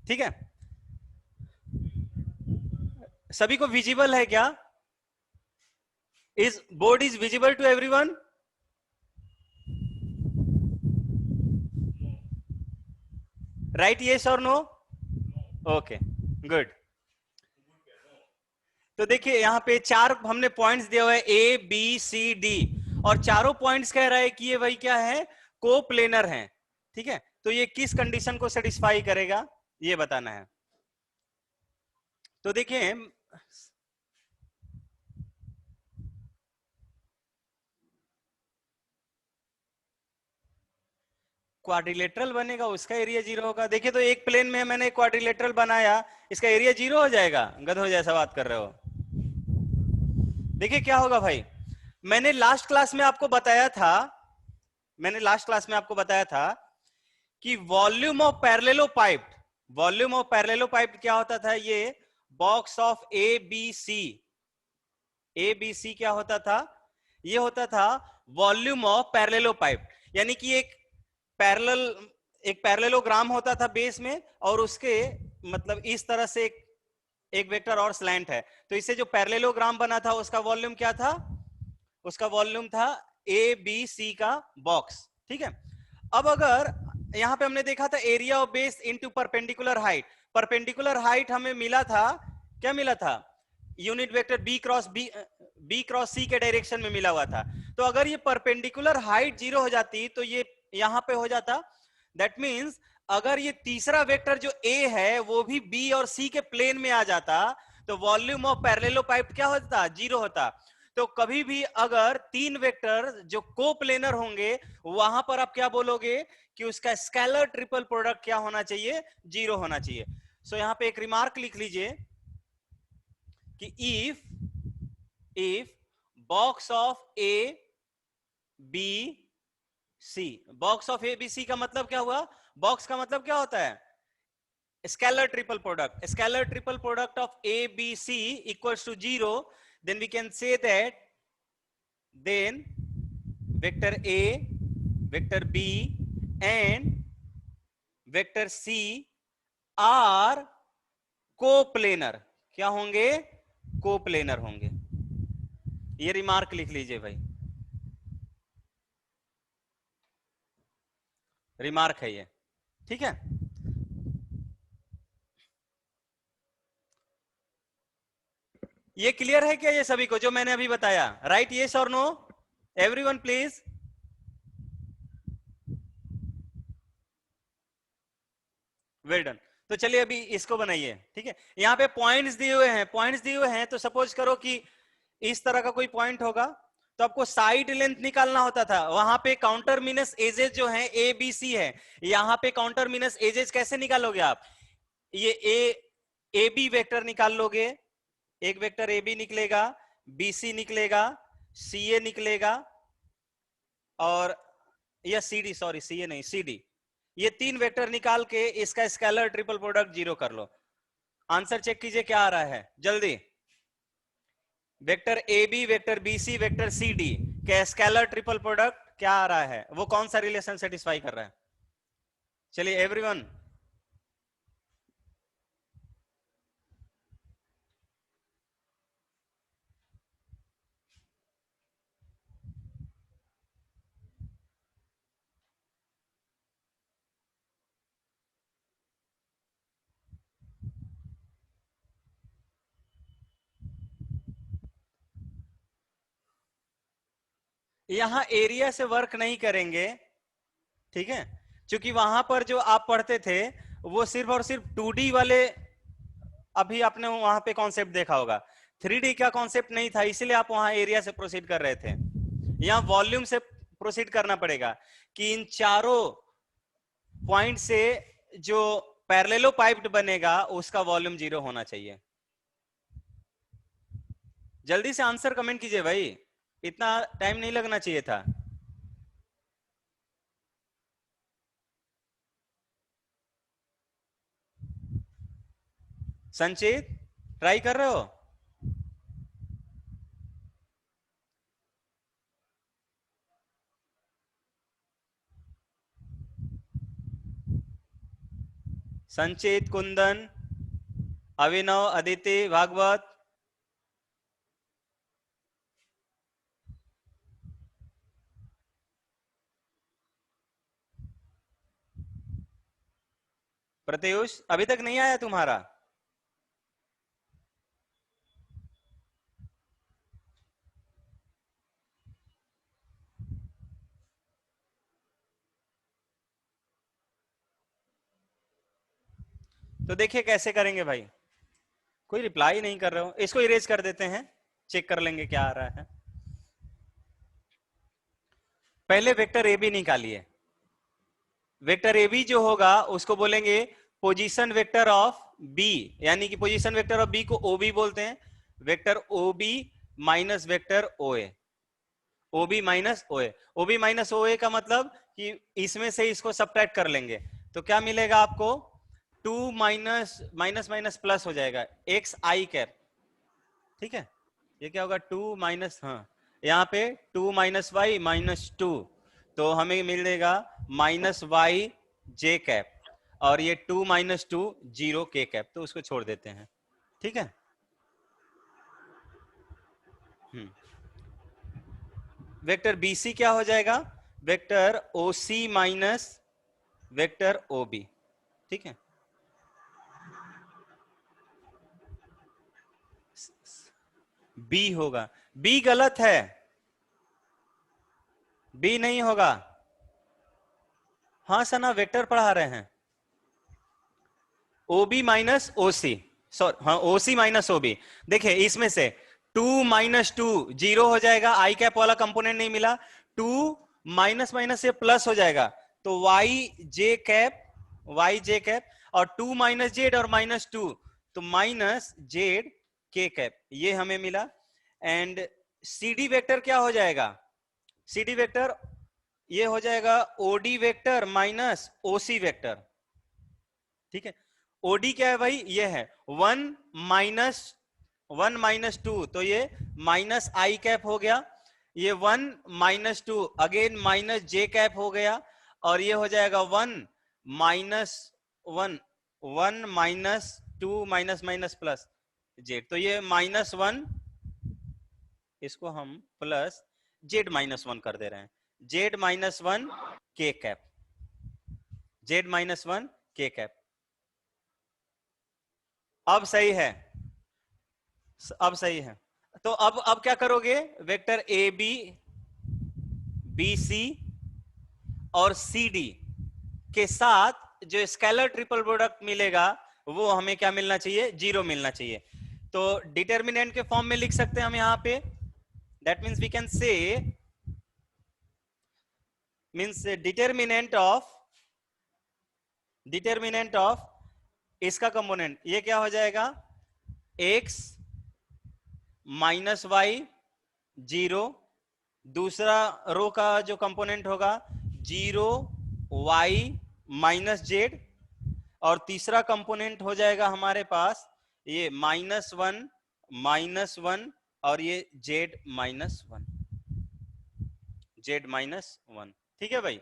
ठीक है, सभी को विजिबल है क्या? Is board is visible to everyone? Right, yes और नो? Okay, good. तो देखिए यहां पे चार हमने पॉइंट्स दिए हुए ए बी सी डी, और चारों पॉइंट्स कह रहा है कि ये वही क्या है, कोप्लेनर है। ठीक है, तो ये किस कंडीशन को सेटिस्फाई करेगा ये बताना है। तो देखिए क्वाड्रिलेटरल बनेगा, उसका एरिया जीरो होगा। देखिए तो एक प्लेन में मैंने क्वाड्रिलेटरल बनाया, इसका एरिया जीरो हो जाएगा? गधो जैसा बात कर रहे हो। देखिए क्या होगा भाई, मैंने लास्ट क्लास में आपको बताया था, मैंने लास्ट क्लास में आपको बताया था कि volume of parallelepiped, volume of parallelepiped क्या होता था, ये box of A B C, A B C क्या होता था, ये होता था वॉल्यूम ऑफ पैरेललोपाइप्ड। यानी कि पैरेलल एक पैरेललोग्राम होता था बेस में, और उसके मतलब इस तरह से एक वेक्टर और स्लैंट है, तो इससे जो पैरेललोग्राम बना था उसका वॉल्यूम क्या था, उसका वॉल्यूम था ए बी सी का बॉक्स। ठीक है, अब अगर यहां पे हमने देखा था area of base into perpendicular height, perpendicular height हमें मिला था, क्या मिला था, यूनिट वेक्टर बी क्रॉस सी के डायरेक्शन में मिला हुआ था। तो अगर ये परपेंडिकुलर हाइट जीरो हो जाती तो ये यहां पे हो जाता, दैट मींस अगर ये तीसरा वेक्टर जो ए है वो भी बी और सी के प्लेन में आ जाता, तो वॉल्यूम ऑफ पैरेललोपाइप्ड क्या होता, जीरो होता। तो कभी भी अगर तीन वेक्टर जो कोप्लेनर होंगे वहां पर आप क्या बोलोगे कि उसका स्केलर ट्रिपल प्रोडक्ट क्या होना चाहिए, जीरो होना चाहिए। सो यहां पे एक रिमार्क लिख लीजिए कि if box of A B C, box of A B C का मतलब क्या हुआ, बॉक्स का मतलब क्या होता है, scalar triple product, scalar triple product of a b c equals to 0, then we can say that then vector a, vector b and vector c are coplanar, क्या होंगे, कोप्लेनर होंगे। ये रिमार्क लिख लीजिए भाई, रिमार्क है ये। ठीक है, ये क्लियर है क्या ये सभी को जो मैंने अभी बताया, राइट, यस और no, everyone please. Well done. तो चलिए अभी इसको बनाइए। ठीक है, यहाँ पे पॉइंट्स दिए हुए हैं, पॉइंट्स दिए हुए हैं, तो सपोज करो कि इस तरह का कोई पॉइंट होगा, तो आपको साइड लेंथ निकालना होता था। वहां पे काउंटर मिनस एजेस जो है ए बी सी है, यहाँ पे काउंटर मिनस एजेस कैसे निकालोगे आप, ये ए बी वेक्टर निकाल लोगे, एक वेक्टर ए बी निकलेगा, बी सी निकलेगा, सी ए निकलेगा, और या सी डी, सॉरी सी ए नहीं सी डी, ये तीन वेक्टर निकाल के इसका स्केलर ट्रिपल प्रोडक्ट जीरो कर लो। आंसर चेक कीजिए क्या आ रहा है जल्दी, vector A B, vector B C, vector C D के स्केलर ट्रिपल प्रोडक्ट क्या आ रहा है, वो कौन सा रिलेशन सेटिस्फाई कर रहा है, चलिए एवरीवन। यहां एरिया से वर्क नहीं करेंगे, ठीक है, क्योंकि वहां पर जो आप पढ़ते थे वो सिर्फ और सिर्फ 2D वाले, अभी आपने वहां पे कॉन्सेप्ट देखा होगा, 3D का कॉन्सेप्ट नहीं था, इसीलिए आप वहां एरिया से प्रोसीड कर रहे थे। यहां वॉल्यूम से प्रोसीड करना पड़ेगा कि इन चारों पॉइंट से जो पैरेललो पाइप्ड बनेगा उसका वॉल्यूम जीरो होना चाहिए। जल्दी से आंसर कमेंट कीजिए भाई, इतना टाइम नहीं लगना चाहिए था। संचित ट्राई कर रहे हो? संचित, कुंदन, अभिनव, अदिति, भागवत, प्रत्युष, अभी तक नहीं आया तुम्हारा? तो देखिए कैसे करेंगे भाई, कोई रिप्लाई नहीं कर रहे हो, इसको इरेज कर देते हैं, चेक कर लेंगे क्या आ रहा है। पहले वेक्टर ए बी निकालिए। वेक्टर ए बी जो होगा उसको बोलेंगे पोजीशन वेक्टर ऑफ बी, यानी कि पोजीशन वेक्टर ऑफ बी को ओ बी बोलते हैं। Vector O B minus vector O A, O B minus O A. O B minus O A का मतलब कि इसमें से इसको सब्ट्रैक्ट कर लेंगे, तो क्या मिलेगा आपको? 2 माइनस माइनस माइनस प्लस हो जाएगा, एक्स आई कैप। ठीक है, ये क्या होगा? 2 माइनस, हाँ यहाँ पे 2 माइनस वाई माइनस 2, तो हमें मिलेगा माइनस वाई जे कैप, और ये 2 माइनस 2 जीरो के कैप, तो उसको छोड़ देते हैं। ठीक है, वेक्टर बी सी क्या हो जाएगा? वेक्टर ओ सी माइनस वेक्टर ओ बी। ठीक है, बी होगा, बी गलत है, बी नहीं होगा। हाँ सना, वेक्टर पढ़ा रहे हैं। ओबी माइनस ओसी, सॉरी हाँ ओसी माइनस ओबी। देखिए इसमें से 2 माइनस 2 जीरो हो जाएगा, आई कैप वाला कंपोनेंट नहीं मिला, 2 माइनस माइनस से प्लस हो जाएगा, तो वाई जे कैप, वाई जे कैप, और 2 माइनस जेड और माइनस 2, तो माइनस जेड के कैप, ये हमें मिला। एंड सी डी वेक्टर क्या हो जाएगा? सी डी वेक्टर ये हो जाएगा ओडी वेक्टर माइनस ओसी वेक्टर। ठीक है, ओडी क्या है भाई? ये है 1 माइनस 2, तो ये माइनस आई कैप हो गया, ये 1 minus 2 again minus J cap हो गया, और ये हो जाएगा 1 minus 1, 1 minus 2 minus minus plus Z, तो ये -1, इसको हम प्लस जेड -1 कर दे रहे हैं, जेड -1 के कैप, जेड -1 के कैप। अब सही है, अब सही है। तो अब क्या करोगे? Vector A B, B C और सी डी के साथ जो स्केलर ट्रिपल प्रोडक्ट मिलेगा वो हमें क्या मिलना चाहिए? जीरो मिलना चाहिए। तो डिटर्मिनेंट के फॉर्म में लिख सकते हैं हम यहां पे, that means we can say, means determinant of इसका कंपोनेंट, ये क्या हो जाएगा? एक्स माइनस वाई जीरो, दूसरा रो का जो कंपोनेंट होगा 0 वाई माइनस जेड, और तीसरा कंपोनेंट हो जाएगा हमारे पास ये -1 और ये z-1, z-1। ठीक है भाई,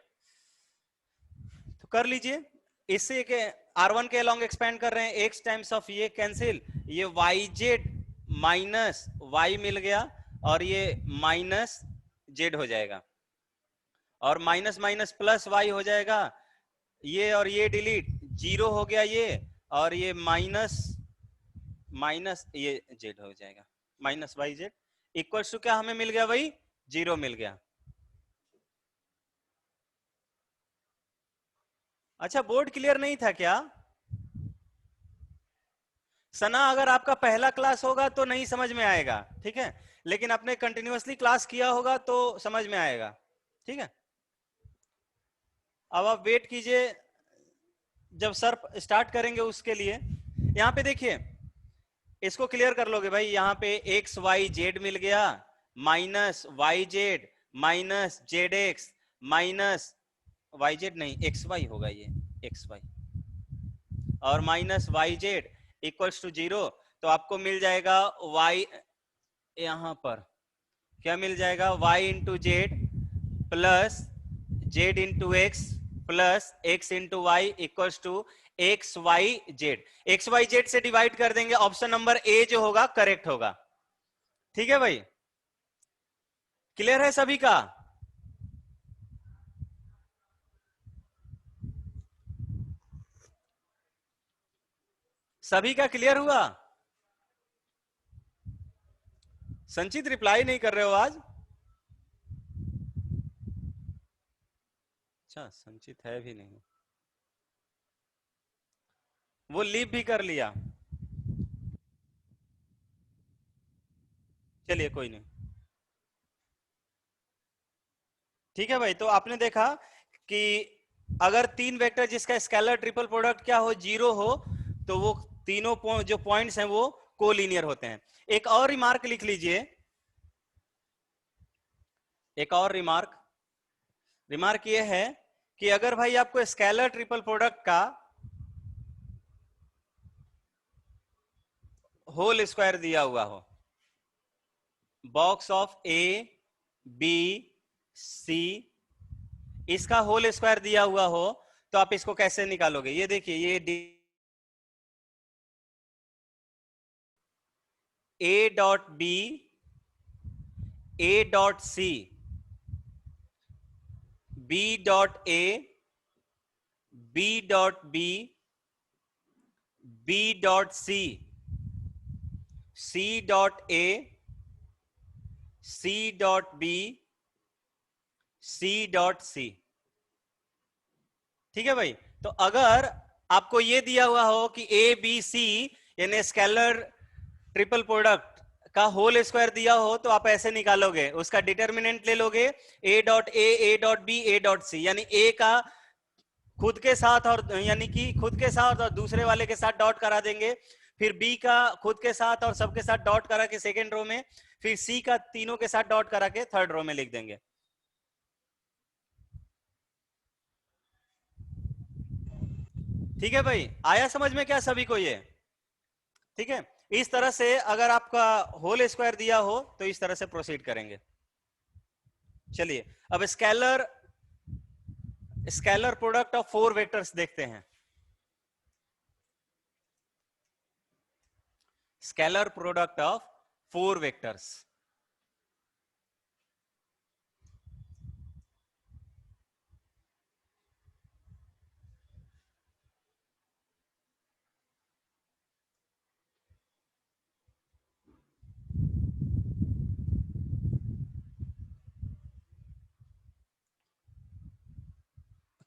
तो कर लीजिए। इससे के R1 के अलॉन्ग एक्सपेंड कर रहे हैं, x टाइम्स ऑफ ये कैंसिल, ये yz माइनस y मिल गया, और ये माइनस z हो जाएगा, और माइनस माइनस प्लस y हो जाएगा, ये और ये डिलीट, जीरो हो गया ये, और ये माइनस माइनस ये z हो जाएगा, minus y z equal to क्या हमें मिल गया भाई? जीरो मिल गया। अच्छा, बोर्ड क्लियर नहीं था क्या? सना, अगर आपका पहला क्लास होगा तो नहीं समझ में आएगा, ठीक है, लेकिन आपने कंटिन्यूअसली क्लास किया होगा तो समझ में आएगा। ठीक है, अब आप वेट कीजिए जब सर स्टार्ट करेंगे उसके लिए। यहां पे देखिए, इसको क्लियर कर लोगे भाई, यहां पे एक्स वाई जेड मिल गया, minus y z minus z x minus y z नहीं एक्स वाई होगा, ये एक्स वाई, और minus y z equals to zero, तो आपको मिल जाएगा वाई, यहां पर क्या मिल जाएगा? y into z plus z into x plus x into y equals to x y z, x y z से डिवाइड कर देंगे, ऑप्शन नंबर ए जो होगा करेक्ट होगा। ठीक है भाई, क्लियर है सभी का? सभी का क्लियर हुआ? संचित रिप्लाई नहीं कर रहे हो आज? अच्छा, संचित है भी नहीं, वो लीव भी कर लिया। चलिए कोई नहीं, ठीक है भाई। तो आपने देखा कि अगर तीन वेक्टर जिसका स्केलर ट्रिपल प्रोडक्ट क्या हो, जीरो हो, तो वो तीनों जो पॉइंट्स हैं वो कोलिनियर होते हैं। एक और रिमार्क लिख लीजिए, एक और रिमार्क, रिमार्क ये है कि अगर भाई आपको स्केलर ट्रिपल प्रोडक्ट का होल स्क्वायर दिया हुआ हो, box of A B C, इसका होल स्क्वायर दिया हुआ हो, तो आप इसको कैसे निकालोगे? ये देखिए, ये A dot B, A dot C, B dot A, B dot B, B dot C, C dot A, C dot B, C dot C. ठीक है भाई, तो अगर आपको ये दिया हुआ हो कि ए बी सी यानी स्केलर ट्रिपल प्रोडक्ट का होल स्क्वायर दिया हो, तो आप ऐसे निकालोगे, उसका डिटर्मिनेंट ले लोगे, A dot A dot B, A dot C, यानी ए का खुद के साथ और यानी कि खुद के साथ और दूसरे वाले के साथ डॉट करा देंगे, फिर बी का खुद के साथ और सबके साथ डॉट करा के सेकेंड रो में, फिर सी का तीनों के साथ डॉट करा के थर्ड रो में लिख देंगे। ठीक है भाई, आया समझ में क्या सभी को ये? ठीक है, इस तरह से अगर आपका होल स्क्वायर दिया हो तो इस तरह से प्रोसीड करेंगे। चलिए अब scalar product of four vectors देखते हैं। Scalar product of four vectors,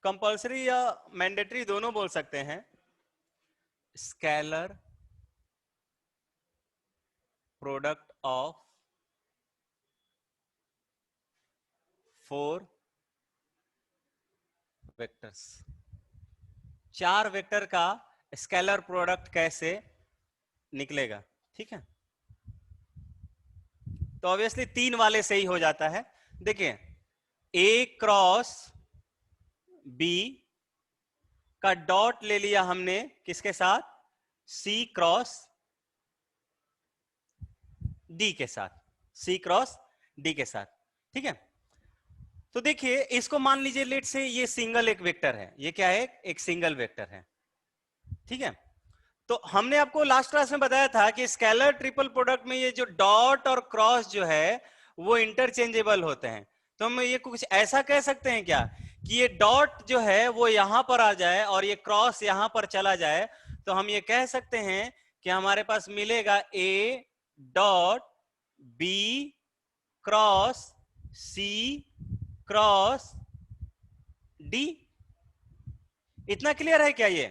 compulsory या मैंडेटरी दोनों बोल सकते हैं। Scalar product of four vectors, चार वेक्टर का स्केलर प्रोडक्ट कैसे निकलेगा? ठीक है, तो ऑब्वियसली तीन वाले से ही हो जाता है। देखिए, ए क्रॉस बी का डॉट ले लिया हमने किसके साथ? सी क्रॉस डी के साथ, सी क्रॉस डी के साथ। ठीक है, तो देखिए इसको मान लीजिए लेट से ये सिंगल एक वेक्टर है, ये क्या है? एक सिंगल वेक्टर है। ठीक है, तो हमने आपको लास्ट क्लास में बताया था कि स्केलर ट्रिपल प्रोडक्ट में ये जो डॉट और क्रॉस जो है वो इंटरचेंजेबल होते हैं। तो हम ये कुछ ऐसा कह सकते हैं क्या कि ये डॉट जो है वो यहां पर आ जाए और ये क्रॉस यहां पर चला जाए, तो हम ये कह सकते हैं कि हमारे पास मिलेगा A dot B cross C cross D. इतना क्लियर है क्या ये?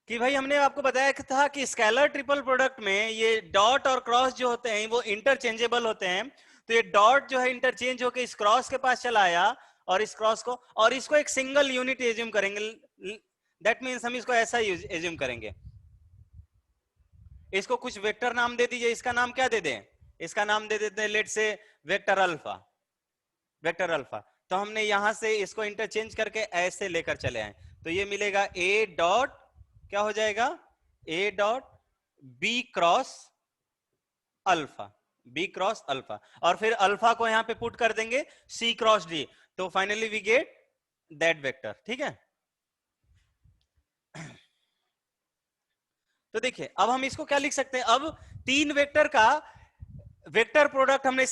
कि भाई हमने आपको बताया था कि स्केलर ट्रिपल प्रोडक्ट में ये डॉट और क्रॉस जो होते हैं वो इंटरचेंजेबल होते हैं। तो ये डॉट जो है इंटरचेंज होकर इस क्रॉस के पास चला आया और इस क्रॉस को और इसको एक सिंगल यूनिट एज्यूम करेंगे। दैट मींस हम इसको ऐसा एज्यूम करेंगे, इसको कुछ वेक्टर नाम दे दीजिए। इसका नाम क्या दे दें? इसका नाम दे देते हैं लेट से वेक्टर अल्फा, वेक्टर अल्फा। तो हमने यहां से इसको इंटरचेंज करके ऐसे लेकर चले आए, तो ये मिलेगा ए डॉट क्या हो जाएगा? A dot B cross alpha, B cross alpha, और फिर अल्फा को यहां पे पुट कर देंगे सी क्रॉस डी, तो finally we get that vector. ठीक है, तो देखिए अब हम इसको क्या लिख सकते हैं, अब तीन वेक्टर का वेक्टर प्रोडक्ट हमने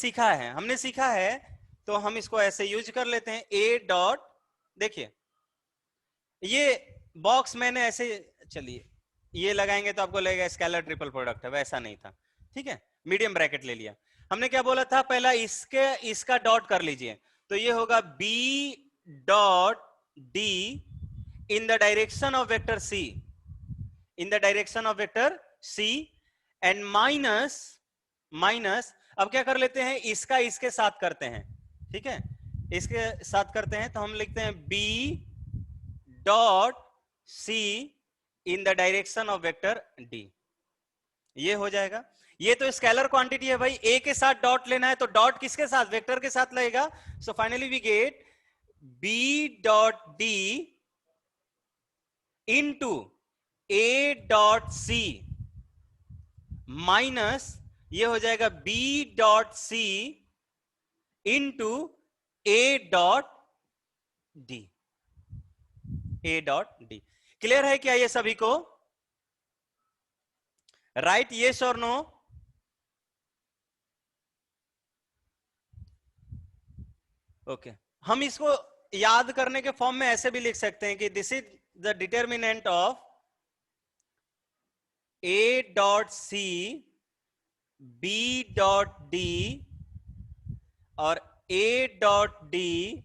सीखा है तो हम इसको ऐसे यूज कर लेते हैं ए डॉट, देखिए ये बॉक्स मैंने ऐसे, चलिए ये लगाएंगे तो आपको लगेगा स्केलर ट्रिपल प्रोडक्ट है, वैसा नहीं था, ठीक है, मीडियम ब्रैकेट ले लिया। हमने क्या बोला था, पहला इसका डॉट कर लीजिए, तो ये होगा B dot D in the direction of vector C, in the direction of vector C, and minus अब क्या कर लेते हैं, इसका इसके साथ करते हैं, ठीक है, इसके साथ करते हैं तो हम लिखते हैं B dot C in the direction of vector D, ये हो जाएगा। ये तो स्केलर क्वांटिटी है भाई, ए के साथ डॉट लेना है तो डॉट किसके साथ, वेक्टर के साथ लगेगा। So finally we get B dot D into A dot C minus ये हो जाएगा B dot C into A dot D, A dot D. Clear है क्या ये सभी को? राइट, यस और नो? ओके, हम इसको याद करने के फॉर्म में ऐसे भी लिख सकते हैं कि this is the determinant of A dot C B dot D और A dot D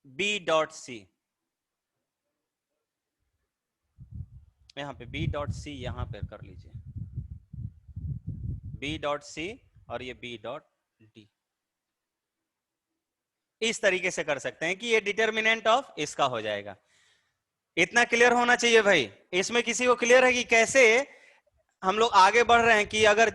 B dot C. यहां पे बी डॉट सी यहां पे कर लीजिए, बी डॉट सी और ये बी डॉट डी, इस तरीके से कर सकते हैं कि ये डिटर्मिनेंट ऑफ इसका हो जाएगा। इतना क्लियर होना चाहिए भाई। इसमें किसी को क्लियर है कि कैसे हम लोग आगे बढ़ रहे हैं कि अगर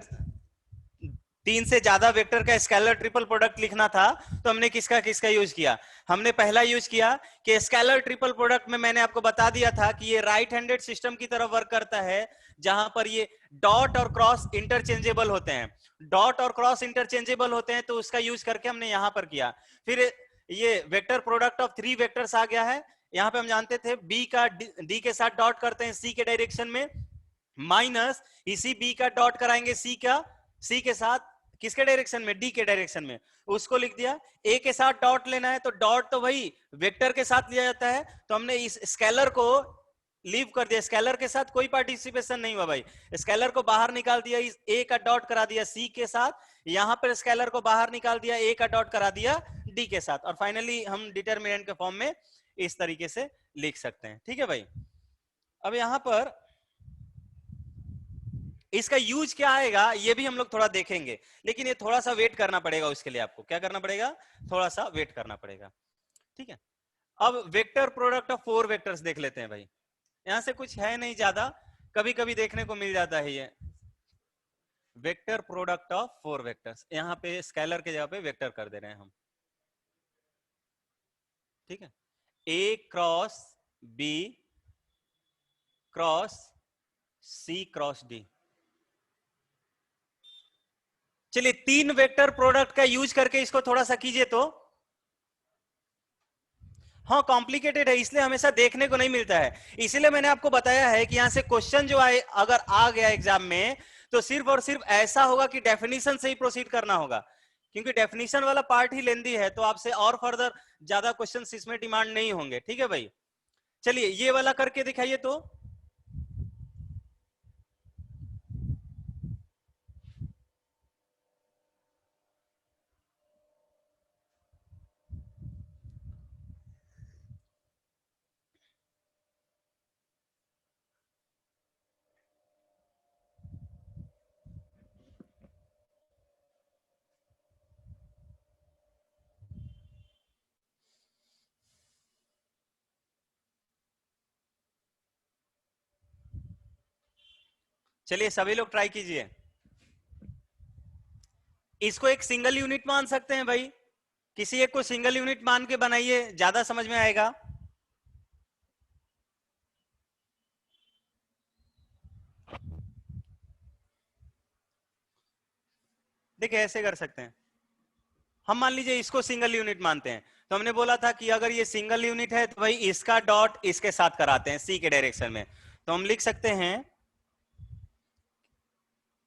तीन से ज्यादा वेक्टर का स्केलर ट्रिपल प्रोडक्ट लिखना था तो हमने किसका किसका यूज किया? हमने पहला यूज किया कि स्केलर ट्रिपल प्रोडक्ट में मैंने आपको बता दिया था कि ये राइट हैंडेड सिस्टम की तरफ वर्क करता है, जहां पर ये डॉट और क्रॉस इंटरचेंजेबल होते हैं। डॉट और क्रॉस इंटरचेंजेबल होते हैं तो उसका यूज करके हमने यहां पर किया। फिर ये vector product of three vectors आ गया है। यहाँ पे हम जानते थे बी का डी के साथ डॉट करते हैं सी के डायरेक्शन में, माइनस इसी बी का डॉट कराएंगे सी के साथ किसके डायरेक्शन में? डी के डायरेक्शन में, उसको लिख दिया। ए के साथ डॉट लेना है तो डॉट तो वही वेक्टर के साथ लिया जाता है, तो हमने इस स्केलर को लीव कर दिया, स्केलर के साथ कोई पार्टिसिपेशन नहीं हुआ भाई, स्केलर को बाहर निकाल दिया, इस ए का डॉट करा दिया सी के साथ, यहां पर स्केलर को बाहर निकाल दिया, ए का डॉट करा दिया डी के साथ, और फाइनली हम डिटर्मिनेंट के फॉर्म में इस तरीके से लिख सकते हैं। ठीक है भाई, अब यहां पर इसका यूज क्या आएगा ये भी हम लोग थोड़ा देखेंगे, लेकिन ये थोड़ा सा वेट करना पड़ेगा, उसके लिए आपको क्या करना पड़ेगा? थोड़ा सा वेट करना पड़ेगा। ठीक है, अब vector product of four vectors देख लेते हैं भाई। यहां से कुछ है नहीं ज्यादा, कभी कभी देखने को मिल जाता है ये vector product of four vectors, यहां पे स्केलर के जगह पे वेक्टर कर दे रहे हैं हम। ठीक है, ए cross B cross C cross D. चलिए तीन वेक्टर प्रोडक्ट का यूज करके इसको थोड़ा सा कीजिए तो। हाँ कॉम्प्लिकेटेड है, इसलिए हमेशा देखने को नहीं मिलता है, इसीलिए मैंने आपको बताया है कि यहां से क्वेश्चन जो आए अगर आ गया एग्जाम में तो सिर्फ और सिर्फ ऐसा होगा कि डेफिनेशन से ही प्रोसीड करना होगा, क्योंकि डेफिनेशन वाला पार्ट ही लेंदी है, तो आपसे और फर्दर ज्यादा क्वेश्चन इसमें डिमांड नहीं होंगे। ठीक है भाई, चलिए ये वाला करके दिखाइए तो। चलिए सभी लोग ट्राई कीजिए, इसको एक सिंगल यूनिट मान सकते हैं भाई, किसी एक को सिंगल यूनिट मान के बनाइए, ज्यादा समझ में आएगा। देखिए ऐसे कर सकते हैं, हम मान लीजिए इसको सिंगल यूनिट मानते हैं, तो हमने बोला था कि अगर ये सिंगल यूनिट है तो भाई इसका डॉट इसके साथ कराते हैं सी के डायरेक्शन में, तो हम लिख सकते हैं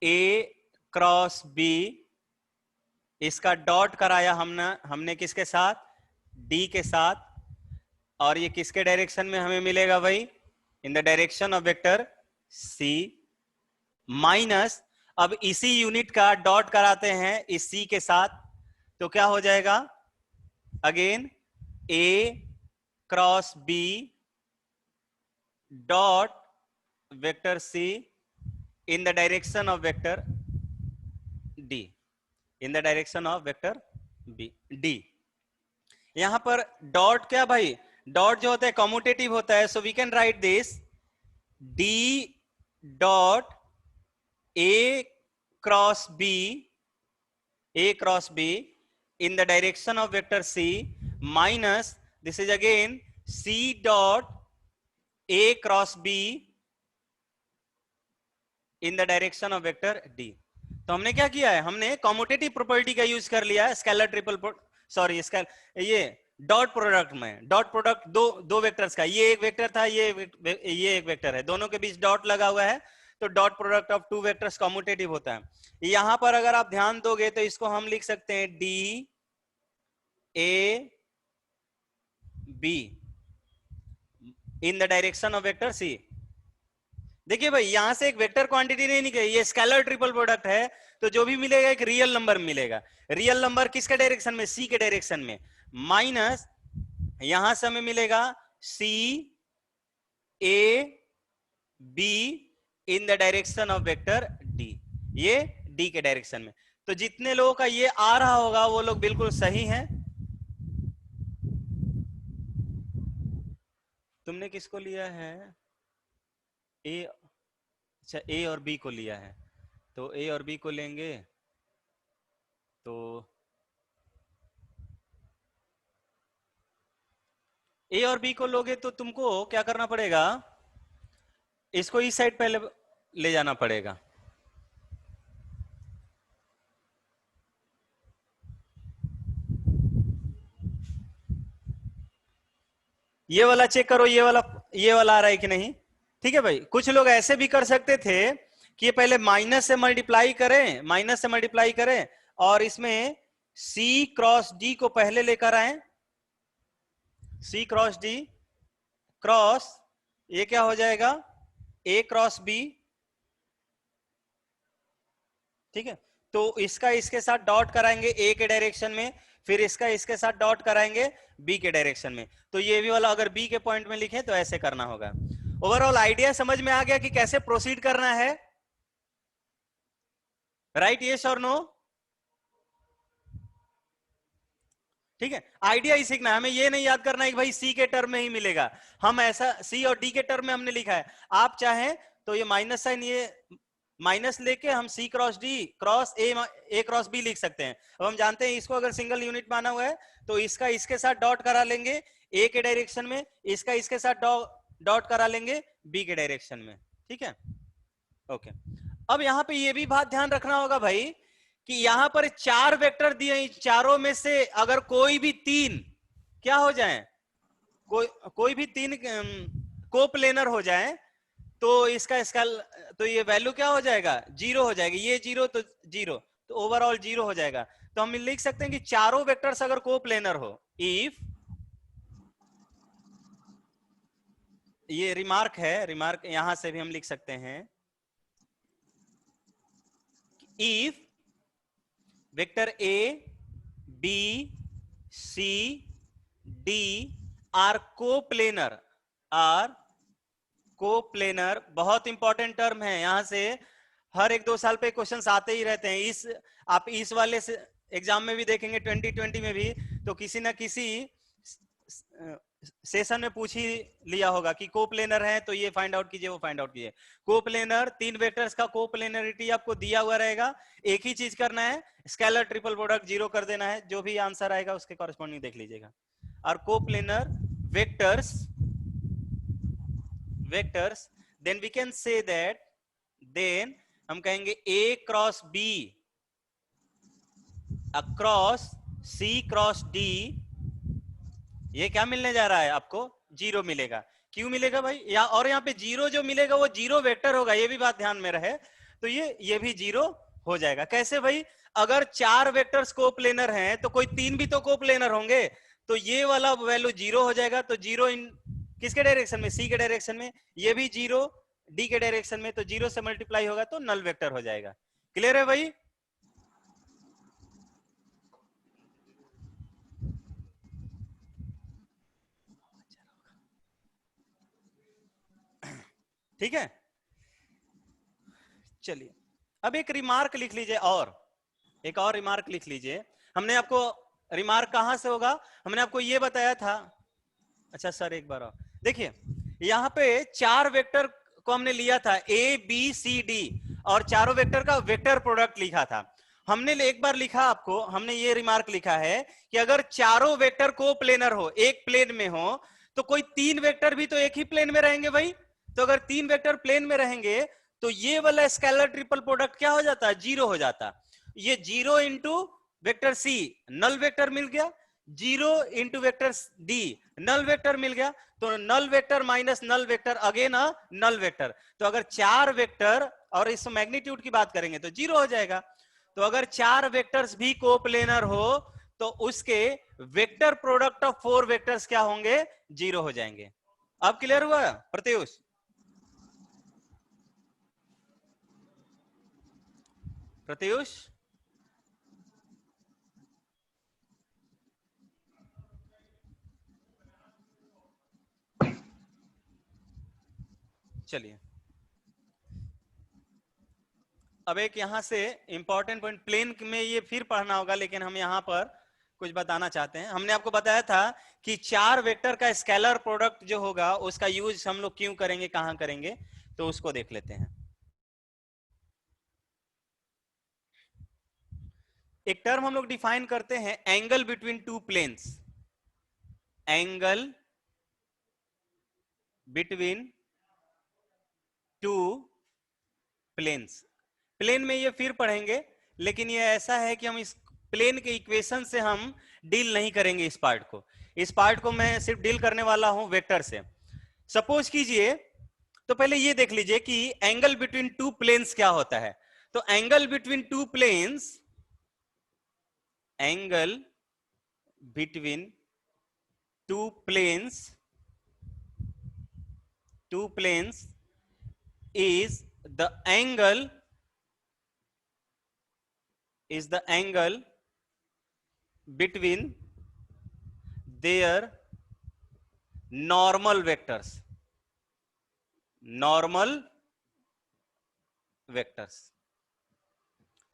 A क्रॉस B, इसका डॉट कराया हमने किसके साथ, D के साथ, और ये किसके डायरेक्शन में हमें मिलेगा भाई, इन the direction of vector C, minus अब इसी यूनिट का डॉट कराते हैं इस C के साथ, तो क्या हो जाएगा, again A cross B dot vector C in the direction of vector D, in the direction of vector D। यहां पर डॉट क्या भाई, डॉट जो होता है कम्यूटेटिव होता है, so we can write this D dot A cross B in the direction of vector C minus this is again C dot A cross B in the direction of vector D। तो हमने क्या किया है, हमने commutative property का use कर लिया है स्केलर ट्रिपल सॉरी ये डॉट प्रोडक्ट में, डॉट प्रोडक्ट दो वेक्टर्स का, ये एक वेक्टर था, ये एक वेक्टर है, दोनों के बीच डॉट लगा हुआ है, तो dot product of two vectors commutative होता है। यहां पर अगर आप ध्यान दोगे तो इसको हम लिख सकते हैं D A B in the direction of vector C। देखिए भाई यहां से एक वेक्टर क्वांटिटी नहीं निकली, ये स्केलर ट्रिपल प्रोडक्ट है, तो जो भी मिलेगा एक रियल नंबर मिलेगा। रियल नंबर किसके डायरेक्शन में, C के डायरेक्शन में, माइनस यहां से हमें मिलेगा C A B in the direction of vector D, ये D के डायरेक्शन में। तो जितने लोगों का ये आ रहा होगा वो लोग बिल्कुल सही हैं। तुमने किसको लिया है, ए, अच्छा ए और बी को लिया है, तो ए और बी को लेंगे तो ए और बी को लोगे तो तुमको क्या करना पड़ेगा, इसको इस साइड पहले ले जाना पड़ेगा। ये वाला चेक करो, ये वाला आ रहा है कि नहीं। ठीक है भाई, कुछ लोग ऐसे भी कर सकते थे कि ये पहले माइनस से मल्टीप्लाई करें और इसमें C क्रॉस D को पहले लेकर आए, C क्रॉस D क्रॉस ये क्या हो जाएगा, A क्रॉस B। ठीक है, तो इसका इसके साथ डॉट कराएंगे A के डायरेक्शन में, फिर इसका इसके साथ डॉट कराएंगे B के डायरेक्शन में। तो ये भी वाला अगर B के पॉइंट में लिखे तो ऐसे करना होगा। ओवरऑल आइडिया समझ में आ गया कि कैसे प्रोसीड करना है, राइट, यस और नो। ठीक है, आइडिया ही सीखना है, हमें ये नहीं याद करना है कि भाई C के टर्म में ही मिलेगा, हम ऐसा C और D के टर्म में हमने लिखा है। आप चाहें तो ये माइनस साइन, ये माइनस लेके हम C cross D cross A cross B लिख सकते हैं। अब हम जानते हैं इसको अगर सिंगल यूनिट माना हुआ है तो इसका इसके साथ डॉट करा लेंगे A के डायरेक्शन में, इसका इसके साथ डॉट करा लेंगे B के डायरेक्शन में। ठीक है, ओके। अब यहां पे ये भी बात ध्यान रखना होगा भाई कि यहां पर 4 वेक्टर दिए, चारों में से अगर कोई भी 3 क्या हो जाए, कोई भी 3 कोप्लेनर हो जाए तो इसका तो ये वैल्यू क्या हो जाएगा, 0 हो जाएगी, ये 0 तो 0, तो ओवरऑल 0 हो जाएगा। तो हम लिख सकते हैं कि चारों वेक्टर्स अगर कोप्लेनर हो, इफ, ये रिमार्क है, रिमार्क यहां से भी हम लिख सकते हैं, if vector A B C D are coplanar, बहुत इंपॉर्टेंट टर्म है, यहां से हर 1-2 साल पे क्वेश्चंस आते ही रहते हैं। आप इस वाले से एग्जाम में भी देखेंगे 2020 में भी, तो किसी ना किसी सेशन में पूछ ही लिया होगा कि कोप्लेनर है तो ये फाइंड आउट कीजिए, वो फाइंड आउट कीजिए। कोप्लेनर 3 वेक्टर्स का कोप्लेनरिटी आपको दिया हुआ रहेगा, एक ही चीज करना है, स्केलर ट्रिपल प्रोडक्ट 0 कर देना है, जो भी आंसर आएगा उसके कॉरेस्पॉन्डिंग देख लीजिएगा। और coplanar vectors then we can say that, then हम कहेंगे A cross B across C cross D, ये क्या मिलने जा रहा है आपको, 0 मिलेगा, क्यों मिलेगा भाई? और यहाँ पे जीरो जो मिलेगा वो जीरो वेक्टर होगा, ये भी बात ध्यान में रहे। तो ये भी जीरो हो जाएगा। कैसे भाई? अगर 4 वेक्टर्स कोप्लेनर हैं तो कोई 3 भी तो कोप्लेनर होंगे, तो ये वाला वैल्यू जीरो हो जाएगा। तो जीरो इन किसके डायरेक्शन में? सी के डायरेक्शन में। ये भी जीरो डी के डायरेक्शन में, तो जीरो से मल्टीप्लाई होगा तो नल वेक्टर हो जाएगा। क्लियर है भाई? ठीक है, चलिए अब एक रिमार्क लिख लीजिए, और एक और रिमार्क लिख लीजिए। हमने आपको रिमार्क कहां से होगा? हमने आपको ये बताया था। अच्छा सर एक बार और देखिए, यहां पे 4 वेक्टर को हमने लिया था, ए बी सी डी, और चारों वेक्टर का वेक्टर प्रोडक्ट लिखा था। हमने एक बार लिखा आपको, हमने ये रिमार्क लिखा है कि अगर चारों वेक्टर को प्लेनर हो, एक प्लेन में हो, तो कोई 3 वेक्टर भी तो एक ही प्लेन में रहेंगे भाई। तो अगर 3 वेक्टर प्लेन में रहेंगे तो ये वाला स्केलर ट्रिपल प्रोडक्ट क्या हो जाता है? जीरो हो जाता। ये zero into vector C null vector मिल गया, zero into vector D null vector मिल गया, तो null vector minus null vector again null vector. तो अगर 4 वेक्टर, और इस मैग्नीट्यूड की बात करेंगे तो जीरो हो जाएगा। तो अगर 4 वेक्टर्स भी कोप्लेनर हो तो उसके वेक्टर प्रोडक्ट ऑफ 4 वेक्टर्स क्या होंगे? जीरो हो जाएंगे। अब क्लियर हुआ प्रत्युष? प्रत्युष चलिए अब एक यहां से इंपॉर्टेंट पॉइंट, प्लेन में ये फिर पढ़ना होगा, लेकिन हम यहां पर कुछ बताना चाहते हैं। हमने आपको बताया था कि 4 वेक्टर का स्केलर प्रोडक्ट जो होगा उसका यूज हम लोग क्यों करेंगे, कहां करेंगे, तो उसको देख लेते हैं। एक टर्म हम लोग डिफाइन करते हैं, angle between two planes. Angle between two planes. Plane में ये फिर पढ़ेंगे, लेकिन ये ऐसा है कि हम इस प्लेन के इक्वेशन से हम डील नहीं करेंगे इस पार्ट को। इस पार्ट को मैं सिर्फ डील करने वाला हूं वेक्टर से। सपोज कीजिए, तो पहले ये देख लीजिए कि एंगल बिटवीन टू प्लेन्स क्या होता है। तो angle between two planes, angle between two planes, two planes is the angle between their normal vectors, normal vectors।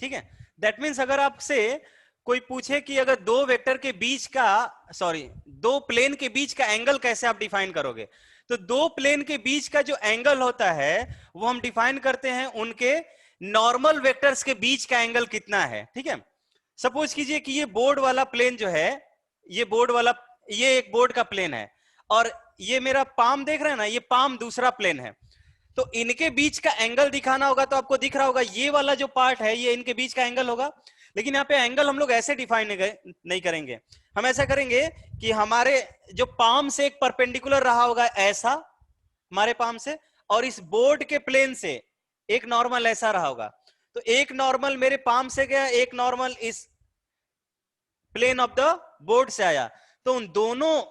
ठीक है, दैट मीन्स अगर आपसे कोई पूछे कि अगर दो वेक्टर के बीच का, सॉरी, दो प्लेन के बीच का एंगल कैसे आप डिफाइन करोगे, तो दो प्लेन के बीच का जो एंगल होता है वो हम डिफाइन करते हैं उनके नॉर्मल वेक्टर्स के बीच का एंगल कितना है। ठीक है, सपोज कीजिए कि ये बोर्ड वाला प्लेन जो है, ये बोर्ड वाला, ये एक बोर्ड का प्लेन है, और ये मेरा पाम देख रहे हैं ना, ये पाम दूसरा प्लेन है। तो इनके बीच का एंगल दिखाना होगा, तो आपको दिख रहा होगा ये वाला जो पार्ट है ये इनके बीच का एंगल होगा। लेकिन यहाँ पे एंगल हम लोग ऐसे डिफाइन नहीं करेंगे, हम ऐसा करेंगे कि हमारे जो पाम से एक परपेंडिकुलर रहा होगा ऐसा, हमारे पाम से, और इस बोर्ड के प्लेन से एक नॉर्मल ऐसा रहा होगा। तो एक नॉर्मल मेरे पाम से गया, एक नॉर्मल इस प्लेन ऑफ द बोर्ड से आया, तो उन दोनों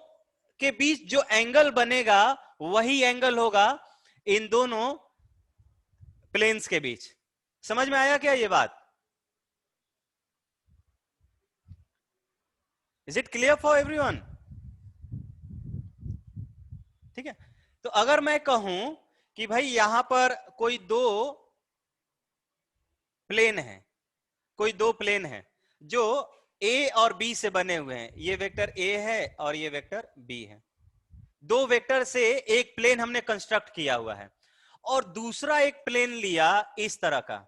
के बीच जो एंगल बनेगा वही एंगल होगा इन दोनों प्लेन्स के बीच। समझ में आया क्या ये बात? Is it clear for everyone? ठीक है, तो अगर मैं कहूं कि भाई यहां पर कोई दो प्लेन है, कोई दो प्लेन है जो ए और बी से बने हुए हैं, ये वेक्टर ए है और ये वेक्टर बी है। दो वेक्टर से एक प्लेन हमने कंस्ट्रक्ट किया हुआ है, और दूसरा एक प्लेन लिया इस तरह का,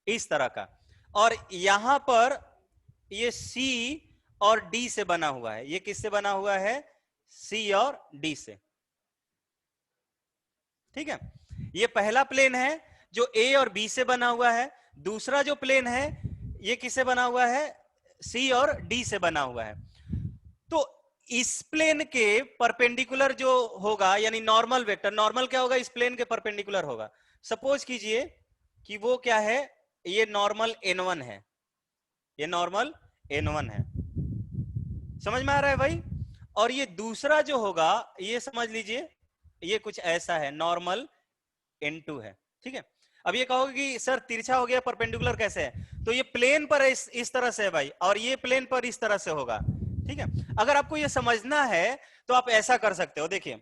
इस तरह का, और यहां पर ये सी और डी से बना हुआ है। ये किससे बना हुआ है? सी और डी से। ठीक है, ये पहला प्लेन है जो ए और बी से बना हुआ है। दूसरा जो प्लेन है ये किससे बना हुआ है? सी और डी से बना हुआ है। तो इस प्लेन के परपेंडिकुलर जो होगा, यानी नॉर्मल वेक्टर, नॉर्मल क्या होगा, इस प्लेन के परपेंडिकुलर होगा। सपोज कीजिए कि वो क्या है, ये नॉर्मल n1 है, ये नॉर्मल n1 है, समझ में आ रहा है भाई। और ये दूसरा जो होगा, ये समझ लीजिए ये कुछ ऐसा है, नॉर्मल n2 है, ठीक है। अब ये कहोगे कि सर तिरछा हो गया, परपेंडिकुलर कैसे है, तो ये प्लेन पर इस तरह से है भाई, और ये प्लेन पर इस तरह से होगा, ठीक है। अगर आपको ये समझना है तो आप ऐसा कर सकते हो, देखिए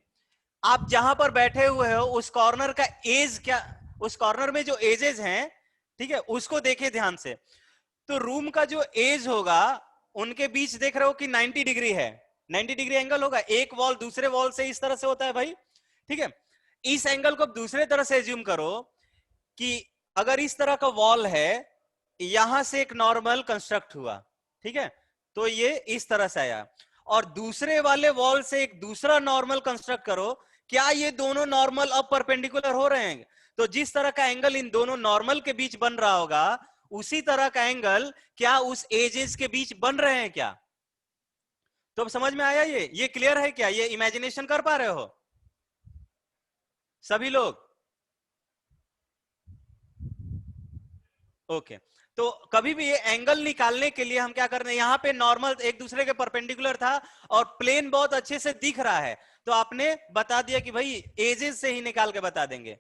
आप जहां पर बैठे हुए हो उस कॉर्नर का एज क्या, उस कॉर्नर में जो एजेस हैं, ठीक है, उसको देखिए ध्यान से। तो रूम का जो एज होगा, उनके बीच देख रहे हो कि 90 डिग्री है, 90 डिग्री एंगल होगा, एक वॉल दूसरे वॉल से इस तरह से होता है भाई, ठीक है। इस एंगल को दूसरे तरह से एज्यूम करो कि अगर इस तरह का वॉल है, यहां से एक नॉर्मल कंस्ट्रक्ट हुआ, ठीक है, तो ये इस तरह से आया, और दूसरे वाले वॉल से एक दूसरा नॉर्मल कंस्ट्रक्ट करो, क्या ये दोनों नॉर्मल अब परपेंडिकुलर हो रहे हैं? तो जिस तरह का एंगल इन दोनों नॉर्मल के बीच बन रहा होगा, उसी तरह का एंगल क्या उस एजेस के बीच बन रहे हैं क्या? तो अब समझ में आया, ये क्लियर है क्या? ये इमेजिनेशन कर पा रहे हो सभी लोग? ओके। तो कभी भी ये एंगल निकालने के लिए हम क्या कर रहे हैं, यहां पे नॉर्मल एक दूसरे के परपेंडिकुलर था और प्लेन बहुत अच्छे से दिख रहा है, तो आपने बता दिया कि भाई एजेस से ही निकाल के बता देंगे।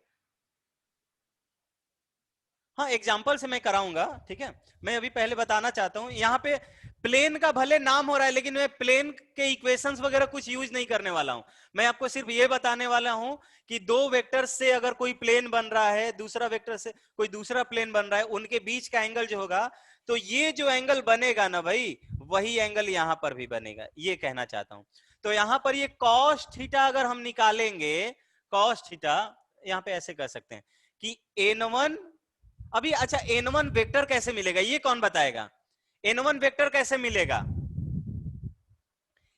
हाँ, एग्जाम्पल से मैं कराऊंगा, ठीक है। मैं अभी पहले बताना चाहता हूं, यहाँ पे प्लेन का भले नाम हो रहा है, लेकिन मैं प्लेन के इक्वेशंस वगैरह कुछ यूज नहीं करने वाला हूं। मैं आपको सिर्फ ये बताने वाला हूं कि दो वेक्टर से अगर कोई प्लेन बन रहा है, दूसरा वेक्टर से कोई दूसरा प्लेन बन रहा है, उनके बीच का एंगल जो होगा, तो ये जो एंगल बनेगा ना भाई, वही एंगल यहां पर भी बनेगा, ये कहना चाहता हूं। तो यहां पर ये कॉस थीटा अगर हम निकालेंगे, कॉस थीटा यहां पे ऐसे कर सकते हैं कि n1, अभी अच्छा n1 वेक्टर कैसे मिलेगा ये कौन बताएगा? n1 वेक्टर कैसे मिलेगा?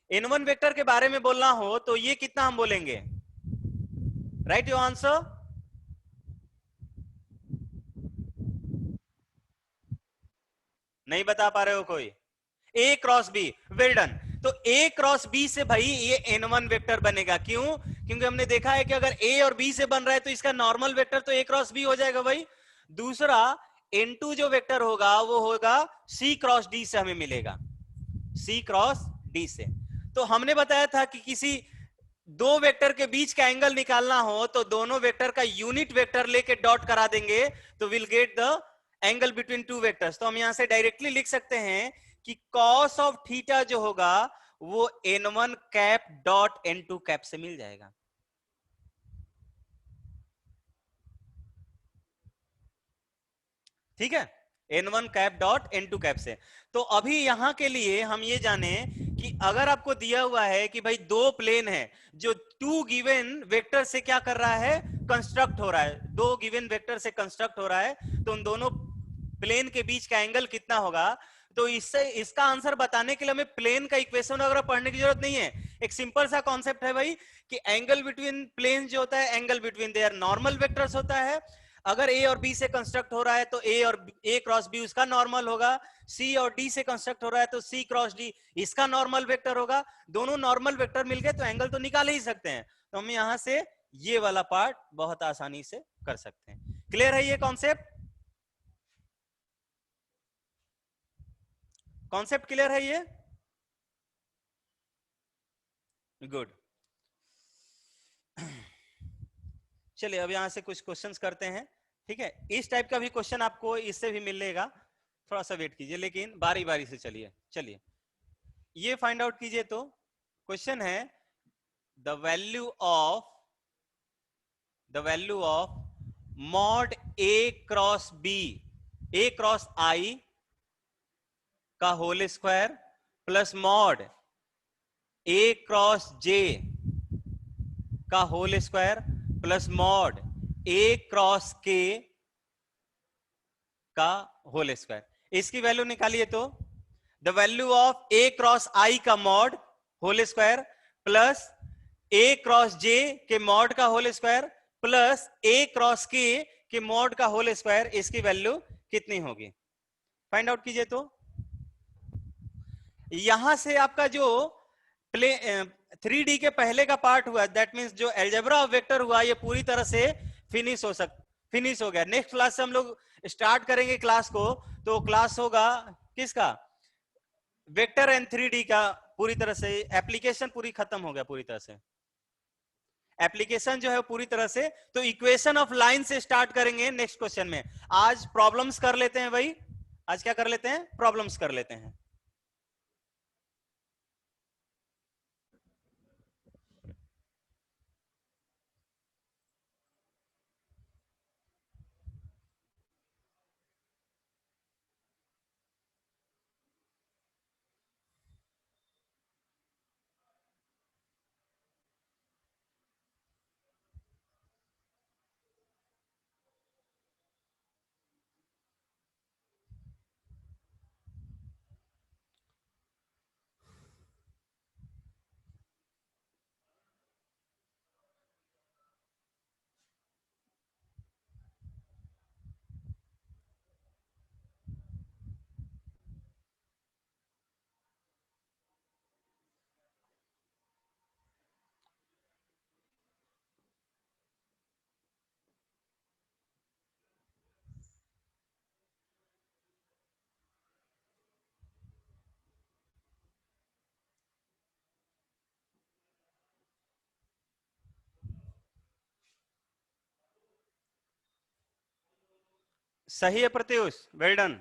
n1 वेक्टर के बारे में बोलना हो तो ये कितना हम बोलेंगे? Write your answer. नहीं बता पा रहे हो कोई? a cross B, well done. तो a क्रॉस बी से भाई ये n1 वेक्टर बनेगा, क्यों? क्योंकि हमने देखा है कि अगर a और b से बन रहा है तो इसका नॉर्मल वेक्टर तो a क्रॉस बी हो जाएगा भाई। दूसरा n2 जो वेक्टर होगा वो होगा c क्रॉस d से हमें मिलेगा, c क्रॉस d से। तो हमने बताया था कि किसी दो वेक्टर के बीच का एंगल निकालना हो तो दोनों वेक्टर का यूनिट वेक्टर लेके डॉट करा देंगे, तो will get the angle between two vectors. तो हम यहां से डायरेक्टली लिख सकते हैं कि कॉस ऑफ थीटा जो होगा वो n1 cap dot n2 cap से मिल जाएगा। ठीक है, n1 cap dot n2 cap से। तो अभी यहां के लिए हम ये जाने कि अगर आपको दिया हुआ है कि भाई दो प्लेन है जो टू गिवन वेक्टर से क्या कर रहा है, कंस्ट्रक्ट हो रहा है, दो गिवन वेक्टर से कंस्ट्रक्ट हो रहा है, तो उन दोनों प्लेन के बीच का एंगल कितना होगा? तो इससे इसका आंसर बताने के लिए हमें प्लेन का इक्वेशन वगैरह पढ़ने की जरूरत नहीं है। एक सिंपल सा कॉन्सेप्ट है भाई कि एंगल बिटवीन प्लेन जो होता है, angle between their normal vectors होता है। अगर a और b से कंस्ट्रक्ट हो रहा है तो a और a क्रॉस b उसका नॉर्मल होगा, c और d से कंस्ट्रक्ट हो रहा है तो c क्रॉस d इसका नॉर्मल वेक्टर होगा। दोनों नॉर्मल वेक्टर मिलके तो एंगल तो निकाल ही सकते हैं। तो हम यहां से ये वाला पार्ट बहुत आसानी से कर सकते हैं। क्लियर है ये कॉन्सेप्ट? कॉन्सेप्ट क्लियर है ये? गुड। चलिए अब यहां से कुछ क्वेश्चंस करते हैं, ठीक है। इस टाइप का भी क्वेश्चन आपको इससे भी मिलेगा, थोड़ा सा वेट कीजिए, लेकिन बारी बारी से चलिए। चलिए ये फाइंड आउट कीजिए। तो क्वेश्चन है the value of mod a cross b, a cross i का whole square plus mod a cross j का whole square plus mod a cross k का होल स्क्वायर। इसकी वैल्यू निकालिए। तो the value of a cross i का mod whole square plus a cross j के mod का whole square plus a cross k के mod का whole square, इसकी वैल्यू कितनी होगी? फाइंड आउट कीजिए। तो यहां से आपका जो प्ले 3D के पहले का पार्ट हुआ, दैट मींस जो एल्जेब्रा ऑफ वेक्टर हुआ ये पूरी तरह से फिनिश हो गया। नेक्स्ट क्लास से हम लोग स्टार्ट करेंगे क्लास को, तो क्लास होगा किसका, वेक्टर एंड 3D का। पूरी तरह से एप्लीकेशन पूरी खत्म हो गया, पूरी तरह से एप्लीकेशन जो है पूरी तरह से। तो इक्वेशन ऑफ लाइन से स्टार्ट करेंगे नेक्स्ट क्वेश्चन में। आज प्रॉब्लम्स कर लेते हैं भाई, आज क्या कर लेते हैं, प्रॉब्लम्स कर लेते हैं। सही है प्रत्युष, वेल डन।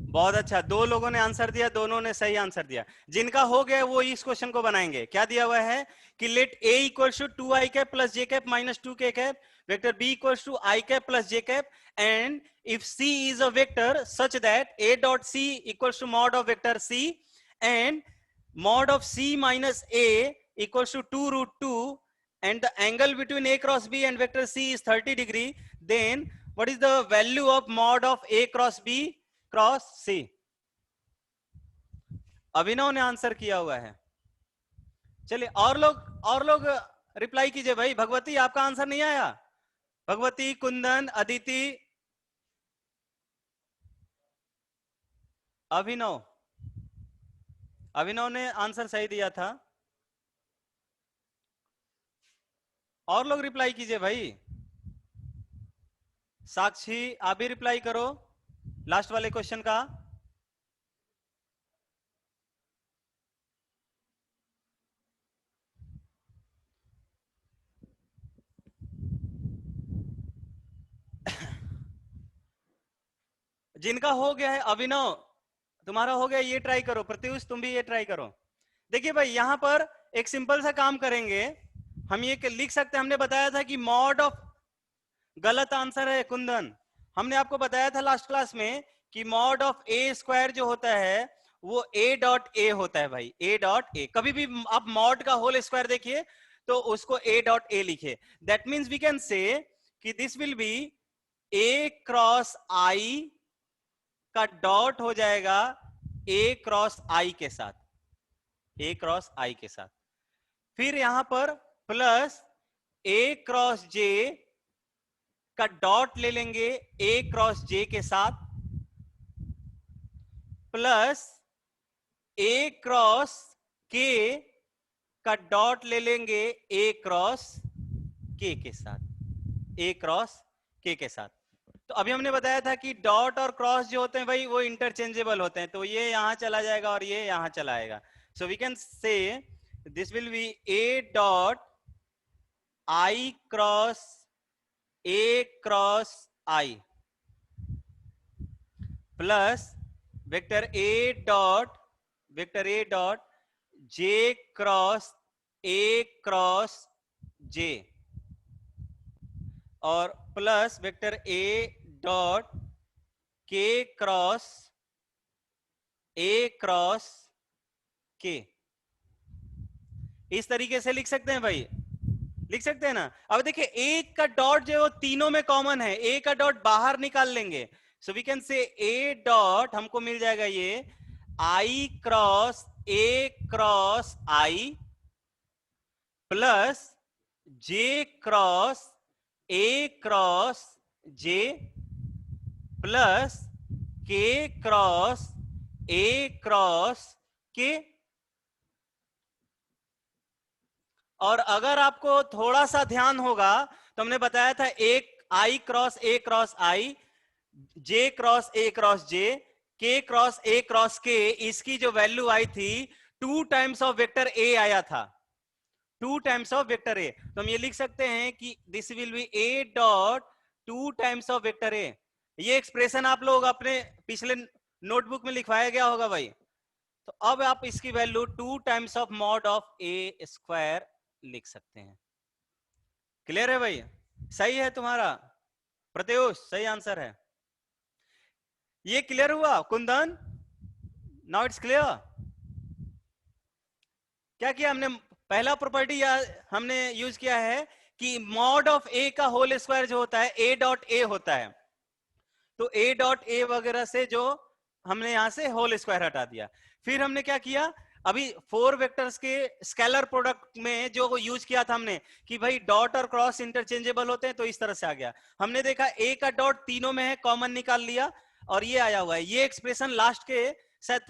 बहुत अच्छा, दो लोगों ने आंसर दिया, दोनों ने सही आंसर दिया। जिनका हो गया वो इस क्वेश्चन को बनाएंगे। क्या दिया हुआ है कि let A equals to 2i cap plus J cap minus 2k cap, vector B equals to i cap plus J cap, and if c is a vector such that a dot c equals to mod of vector c and mod of c minus a equals to 2 root 2 and the angle between a cross b and vector c is 30 degree, then what is the value of mod of a cross b cross C. Abhinav ने answer किया हुआ है। चलिए और लोग reply कीजिए भाई। भगवती आपका आंसर नहीं आया? भगवती, कुंदन, अदिति, अभिनव, अभिनव ने आंसर सही दिया था। और लोग रिप्लाई कीजिए भाई। साक्षी आप भी रिप्लाई करो लास्ट वाले क्वेश्चन का। जिनका हो गया है, अभिनव तुम्हारा हो गया, ये ट्राई करो। प्रत्युष तुम भी ये ट्राई करो। देखिए भाई यहां पर एक सिंपल सा काम करेंगे हम। ये लिख सकते हैं, हमने बताया था कि मॉड ऑफ, गलत आंसर है कुंदन। हमने आपको बताया था लास्ट क्लास में कि मॉड ऑफ ए स्क्वायर जो होता है वो ए डॉट ए होता है भाई। ए डॉट ए, कभी भी आप मॉड का होल स्क्वायर देखिए तो उसको ए डॉट ए लिखे। That means we can say कि this will be A cross I का डॉट हो जाएगा ए क्रॉस आई के साथ, ए क्रॉस आई के साथ। फिर यहां पर प्लस ए क्रॉस जे का डॉट ले लेंगे ए क्रॉस जे के साथ, प्लस ए क्रॉस के का डॉट ले लेंगे ए क्रॉस के साथ, ए क्रॉस के साथ। तो अभी हमने बताया था कि डॉट और क्रॉस जो होते हैं भाई वो इंटरचेंजेबल होते हैं, तो ये यहां चला जाएगा और ये यहां चला आएगा। So we can say this will be A dot I cross A cross I plus vector A dot J cross A cross J, और plus vector A dot K cross A cross K. इस तरीके से लिख सकते हैं भाई, लिख सकते हैं ना। अब देखिए ए का डॉट जो है वो तीनों में कॉमन है, ए का डॉट बाहर निकाल लेंगे, सो वी कैन से ए डॉट हमको मिल जाएगा ये I cross A cross I plus J cross A cross J plus K cross A cross K. और अगर आपको थोड़ा सा ध्यान होगा तो हमने बताया था एक आई क्रॉस आई, जे क्रॉस जे, के क्रॉस के, इसकी जो वैल्यू आई थी 2 टाइम्स ऑफ वेक्टर ए आया था, 2 टाइम्स ऑफ वेक्टर ए। तो हम ये लिख सकते हैं कि this will be A dot 2 times of vector A. ये एक्सप्रेशन आप लोग अपने पिछले नोटबुक में लिखवाया गया होगा भाई। तो अब आप इसकी value 2 times of mod of A square लिख सकते हैं। क्लियर है भाई? सही है तुम्हारा प्रत्युष, सही आंसर है। ये क्लियर हुआ कुंदन? Now it's clear. क्या किया हमने? पहला प्रॉपर्टी हमने यूज किया है कि मॉड ऑफ ए का होल स्क्वायर जो होता है ए डॉट ए होता है, तो ए डॉट ए वगैरह से जो हमने यहां से होल स्क्वायर हटा दिया। फिर हमने क्या किया, अभी 4 वेक्टर्स के स्केलर प्रोडक्ट में जो यूज किया था हमने कि भाई डॉट और क्रॉस इंटरचेंजेबल होते हैं, तो इस तरह से आ गया। हमने देखा ए का डॉट तीनों में है, कॉमन निकाल लिया और ये आया हुआ है। ये एक्सप्रेशन लास्ट के शायद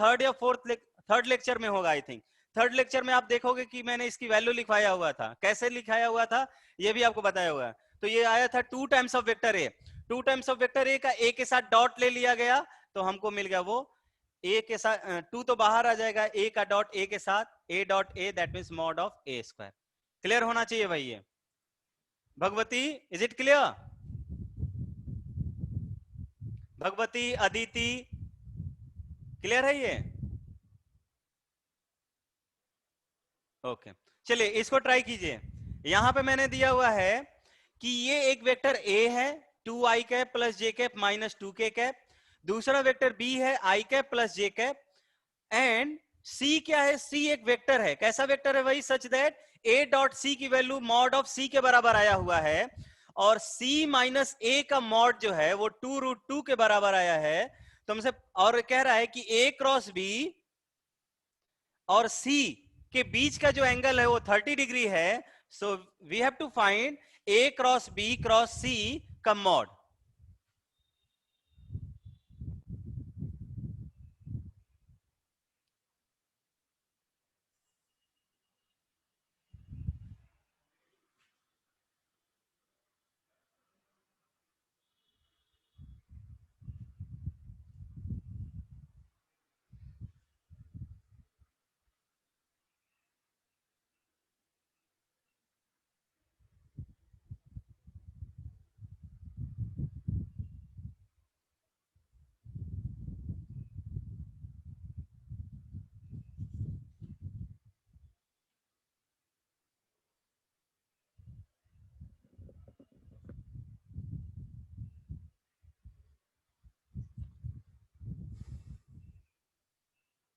थर्ड लेक्चर में होगा, आई थिंक थर्ड लेक्चर में आप देखोगे कि मैंने इसकी वैल्यू लिखवाया हुआ था। कैसे लिखाया हुआ था ये भी आपको बताया हुआ है। तो ये आया था 2 times of vector A, 2 times of vector A का ए के साथ डॉट ले लिया गया, तो हमको मिल गया वो ए के साथ 2 तो बाहर आ जाएगा, ए का डॉट ए के साथ ए dot A, that means mod of A square. Clear होना चाहिए भाई ये। Bhagwati, is it clear? Bhagwati, Aditi, clear है ये? ओके, चलिए इसको ट्राई कीजिए। यहां पे मैंने दिया हुआ है कि ये एक वेक्टर ए है 2 I cap plus J cap minus 2 K cap, दूसरा वेक्टर बी है I cap plus J cap, and C क्या है? सी एक वेक्टर है। कैसा वेक्टर है भाई? सच दैट ए डॉट सी की वैल्यू मॉड ऑफ सी के बराबर आया हुआ है, और सी माइनस ए का मॉड जो है वो 2√2 के बराबर आया है। तो हमसे और कह रहा है कि ए क्रॉस बी और सी के बीच का जो एंगल है वो 30 डिग्री है। So we have to find A cross B cross C का मॉड।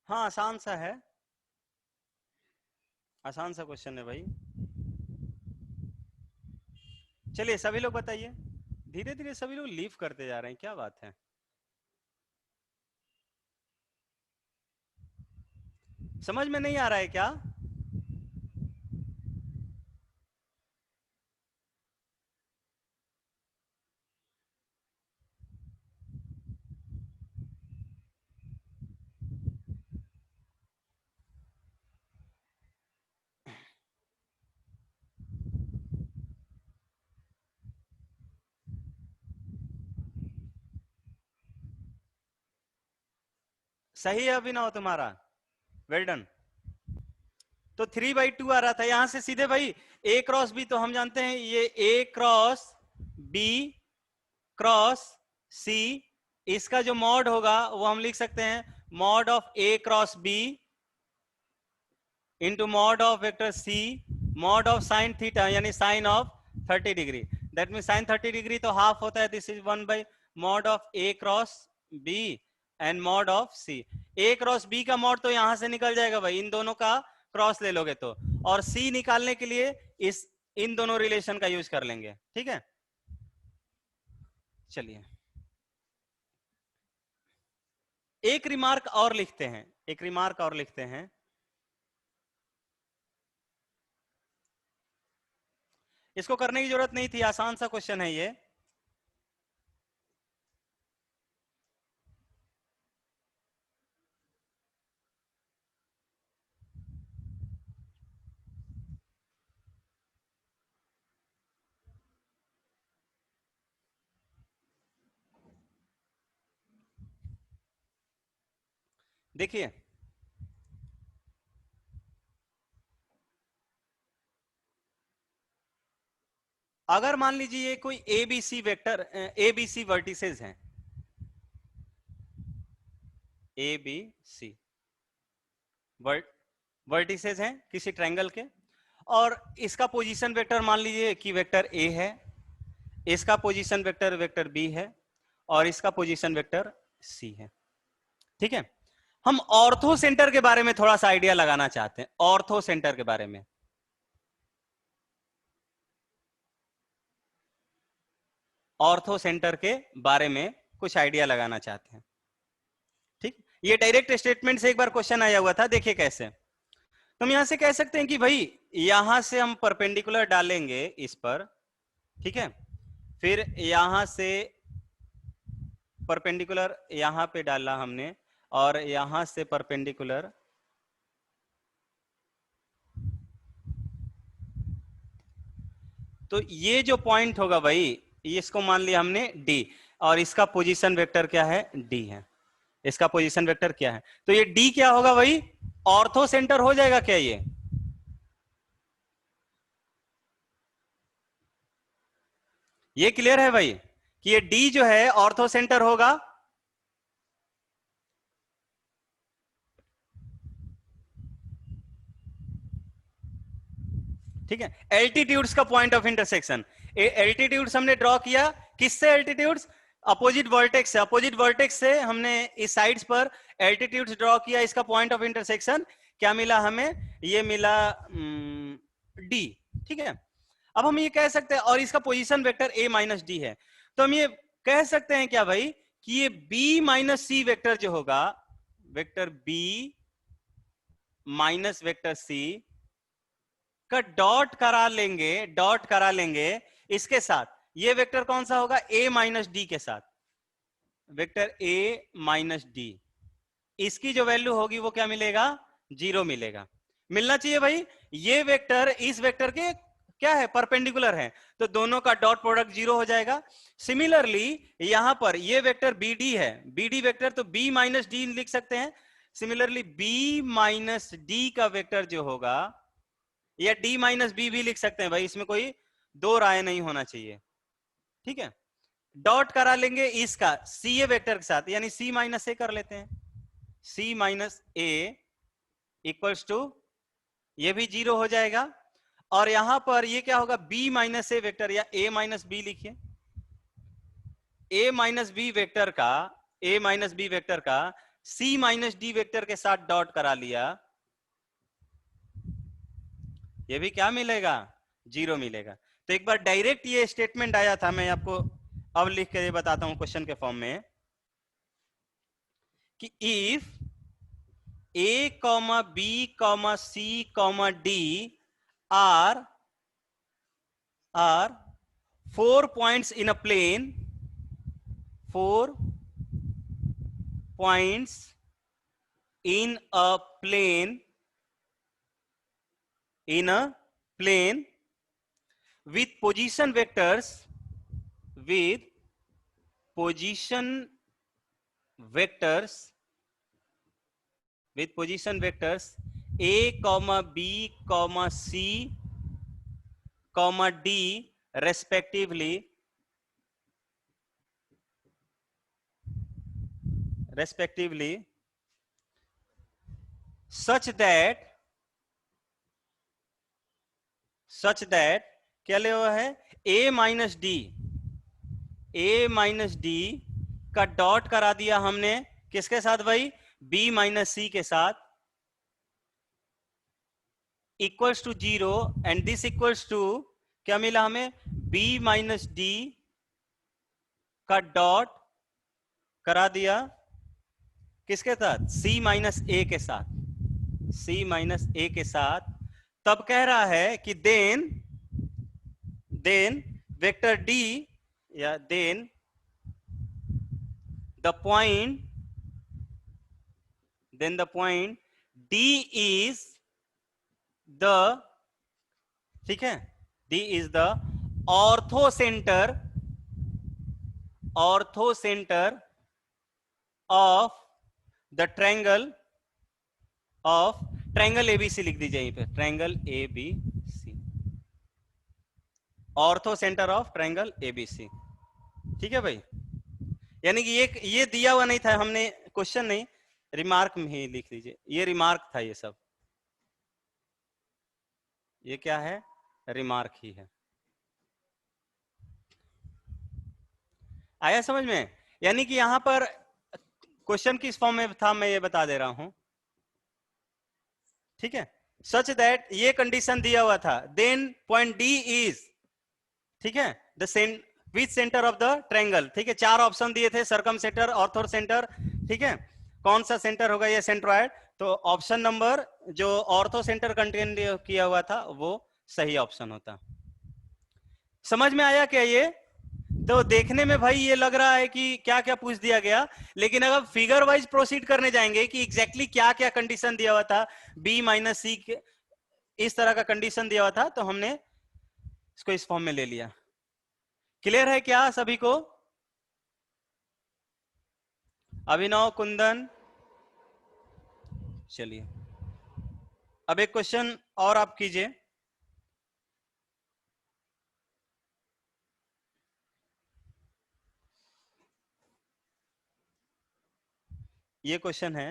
हाँ, आसान सा है, आसान सा क्वेश्चन है भाई। चलिए सभी लोग बताइए। धीरे धीरे सभी लोग लीव करते जा रहे हैं, क्या बात है? समझ में नहीं आ रहा है क्या? सही है अभिनव तुम्हारा, वेल डन। तो 3/2 आ रहा था, यहां से सीधे भाई ए क्रॉस बी, तो हम जानते हैं ये A cross B cross C, इसका जो मॉड होगा वो हम लिख सकते हैं mod of A cross B into mod of vector C mod of sine theta, यानी sine of 30 degree. That mean sine 30 degree तो हाफ होता है, this is 1 mod of A cross B and mod of C. A cross B का mod तो यहां से निकल जाएगा भाई, इन दोनों का क्रॉस ले लोगे तो, और सी निकालने के लिए इस इन दोनों रिलेशन का यूज कर लेंगे, ठीक है। चलिए एक रिमार्क और लिखते हैं, एक रिमार्क और लिखते हैं। इसको करने की जरूरत नहीं थी, आसान सा क्वेश्चन है ये। देखिए अगर मान लीजिए ये कोई एबीसी वेक्टर, एबीसी वर्टिसेस हैं, एबीसी वर्टिसेस हैं किसी ट्रायंगल के, और इसका पोजीशन वेक्टर मान लीजिए कि वेक्टर ए है, इसका पोजीशन वेक्टर वेक्टर बी है, और इसका पोजीशन वेक्टर सी है, ठीक है। हम ऑर्थो सेंटर के बारे में थोड़ा सा आइडिया लगाना चाहते हैं, ऑर्थो सेंटर के बारे में। ऑर्थो सेंटर के बारे में कुछ आइडिया लगाना चाहते हैं, ठीक। ये डायरेक्ट स्टेटमेंट से एक बार क्वेश्चन आया हुआ था, देखिए कैसे। तो हम यहां से कह सकते हैं कि भाई यहां से हम परपेंडिकुलर डालेंगे इस पर, ठीक है, फिर यहां से परपेंडिकुलर यहां पे डाला हमने, और यहां से परपेंडिकुलर तो ये जो पॉइंट होगा भाई, इसको मान लिया हमने डी, और इसका पोजीशन वेक्टर क्या है, डी है, इसका पोजीशन वेक्टर क्या है, तो ये डी क्या होगा भाई, ऑर्थो सेंटर हो जाएगा क्या ये क्लियर है भाई कि ये डी जो है ऑर्थो सेंटर होगा। ठीक है, एल्टीट्यूड्स का पॉइंट ऑफ इंटरसेक्शन, एल्टीट्यूड्स हमने ड्रॉ किया, किससे एल्टीट्यूड्स, अपोजिट वर्टेक्स से, अपोजिट वर्टेक्स से हमने इस साइड्स पर एल्टीट्यूड्स ड्रॉ किया, इसका पॉइंट ऑफ इंटरसेक्शन क्या मिला हमें, ये मिला डी, ठीक है। अब हम ये कह सकते हैं, और इसका position vector a minus D है, तो हम ये कह सकते हैं क्या भाई कि ये b माइनस सी वेक्टर जो होगा, vector b minus vector c का डॉट करा लेंगे, डॉट करा लेंगे इसके साथ, ये वेक्टर कौन सा होगा, a माइनस डी के साथ, वेक्टर a माइनस डी, इसकी जो वैल्यू होगी वो क्या मिलेगा, 0 मिलेगा, मिलना चाहिए भाई। ये वेक्टर इस वेक्टर के क्या है, परपेंडिकुलर है, तो दोनों का डॉट प्रोडक्ट 0 हो जाएगा। सिमिलरली यहां पर ये वेक्टर बी डी है, बी डी वेक्टर तो b माइनस डी लिख सकते हैं, सिमिलरली b माइनस डी का वेक्टर जो होगा, या d माइनस बी भी लिख सकते हैं भाई, इसमें कोई दो राय नहीं होना चाहिए, ठीक है। डॉट करा लेंगे इसका सी ए वेक्टर के साथ, यानी c माइनस ए कर लेते हैं, c minus A equals to, ये भी 0 हो जाएगा, और यहां पर ये क्या होगा, b माइनस ए वेक्टर, या a माइनस बी लिखिए, a माइनस बी वेक्टर का, a माइनस बी वेक्टर का c माइनस डी वेक्टर के साथ डॉट करा लिया, ये भी क्या मिलेगा, 0 मिलेगा। तो एक बार डायरेक्ट ये स्टेटमेंट आया था, मैं आपको अब लिख के बताता हूं क्वेश्चन के फॉर्म में, कि if a comma B comma C comma D are 4 points in a plane, 4 points in a plane, in a plane with position vectors, with position vectors with position vectors a comma b comma c comma d respectively such that क्या लिया हुआ है a minus D का dot करा दिया हमने किसके साथ भाई b माइनस सी के साथ equals to 0 and this equals to क्या मिला हमें b माइनस डी का डॉट करा दिया किसके साथ c माइनस ए के साथ c माइनस ए के साथ तब कह रहा है कि देन वेक्टर d या then the point d is the ठीक है d is the ortho center of the triangle ABC लिख दीजिए यहीं पे triangle ABC ortho centre of triangle ABC ठीक है भाई यानी कि ये दिया हुआ नहीं था हमने क्वेश्चन नहीं रिमार्क में ही लिख लीजिए ये रिमार्क था ये सब ये क्या है रिमार्क ही है आया समझ में यानी कि यहां पर क्वेश्चन किस फॉर्म में था मैं ये बता दे रहा हूं ठीक है सच दैट ये कंडीशन दिया हुआ था देन पॉइंट डी इज ठीक है the which centre of the triangle ठीक है 4 ऑप्शन दिए थे सर्कम सेंटर ऑर्थो सेंटर ठीक है कौन सा सेंटर होगा ये सेंट्रॉइड तो ऑप्शन नंबर जो ऑर्थो सेंटर कंटेन किया हुआ था वो सही ऑप्शन होता समझ में आया क्या ये तो देखने में भाई ये लग रहा है कि क्या क्या पूछ दिया गया लेकिन अगर फिगर वाइज प्रोसीड करने जाएंगे कि एग्जैक्टली क्या क्या कंडीशन दिया हुआ था b माइनस सी इस तरह का कंडीशन दिया हुआ था तो हमने इसको इस फॉर्म में ले लिया क्लियर है क्या सभी को अभिनव कुंदन चलिए अब एक क्वेश्चन और आप कीजिए ये क्वेश्चन है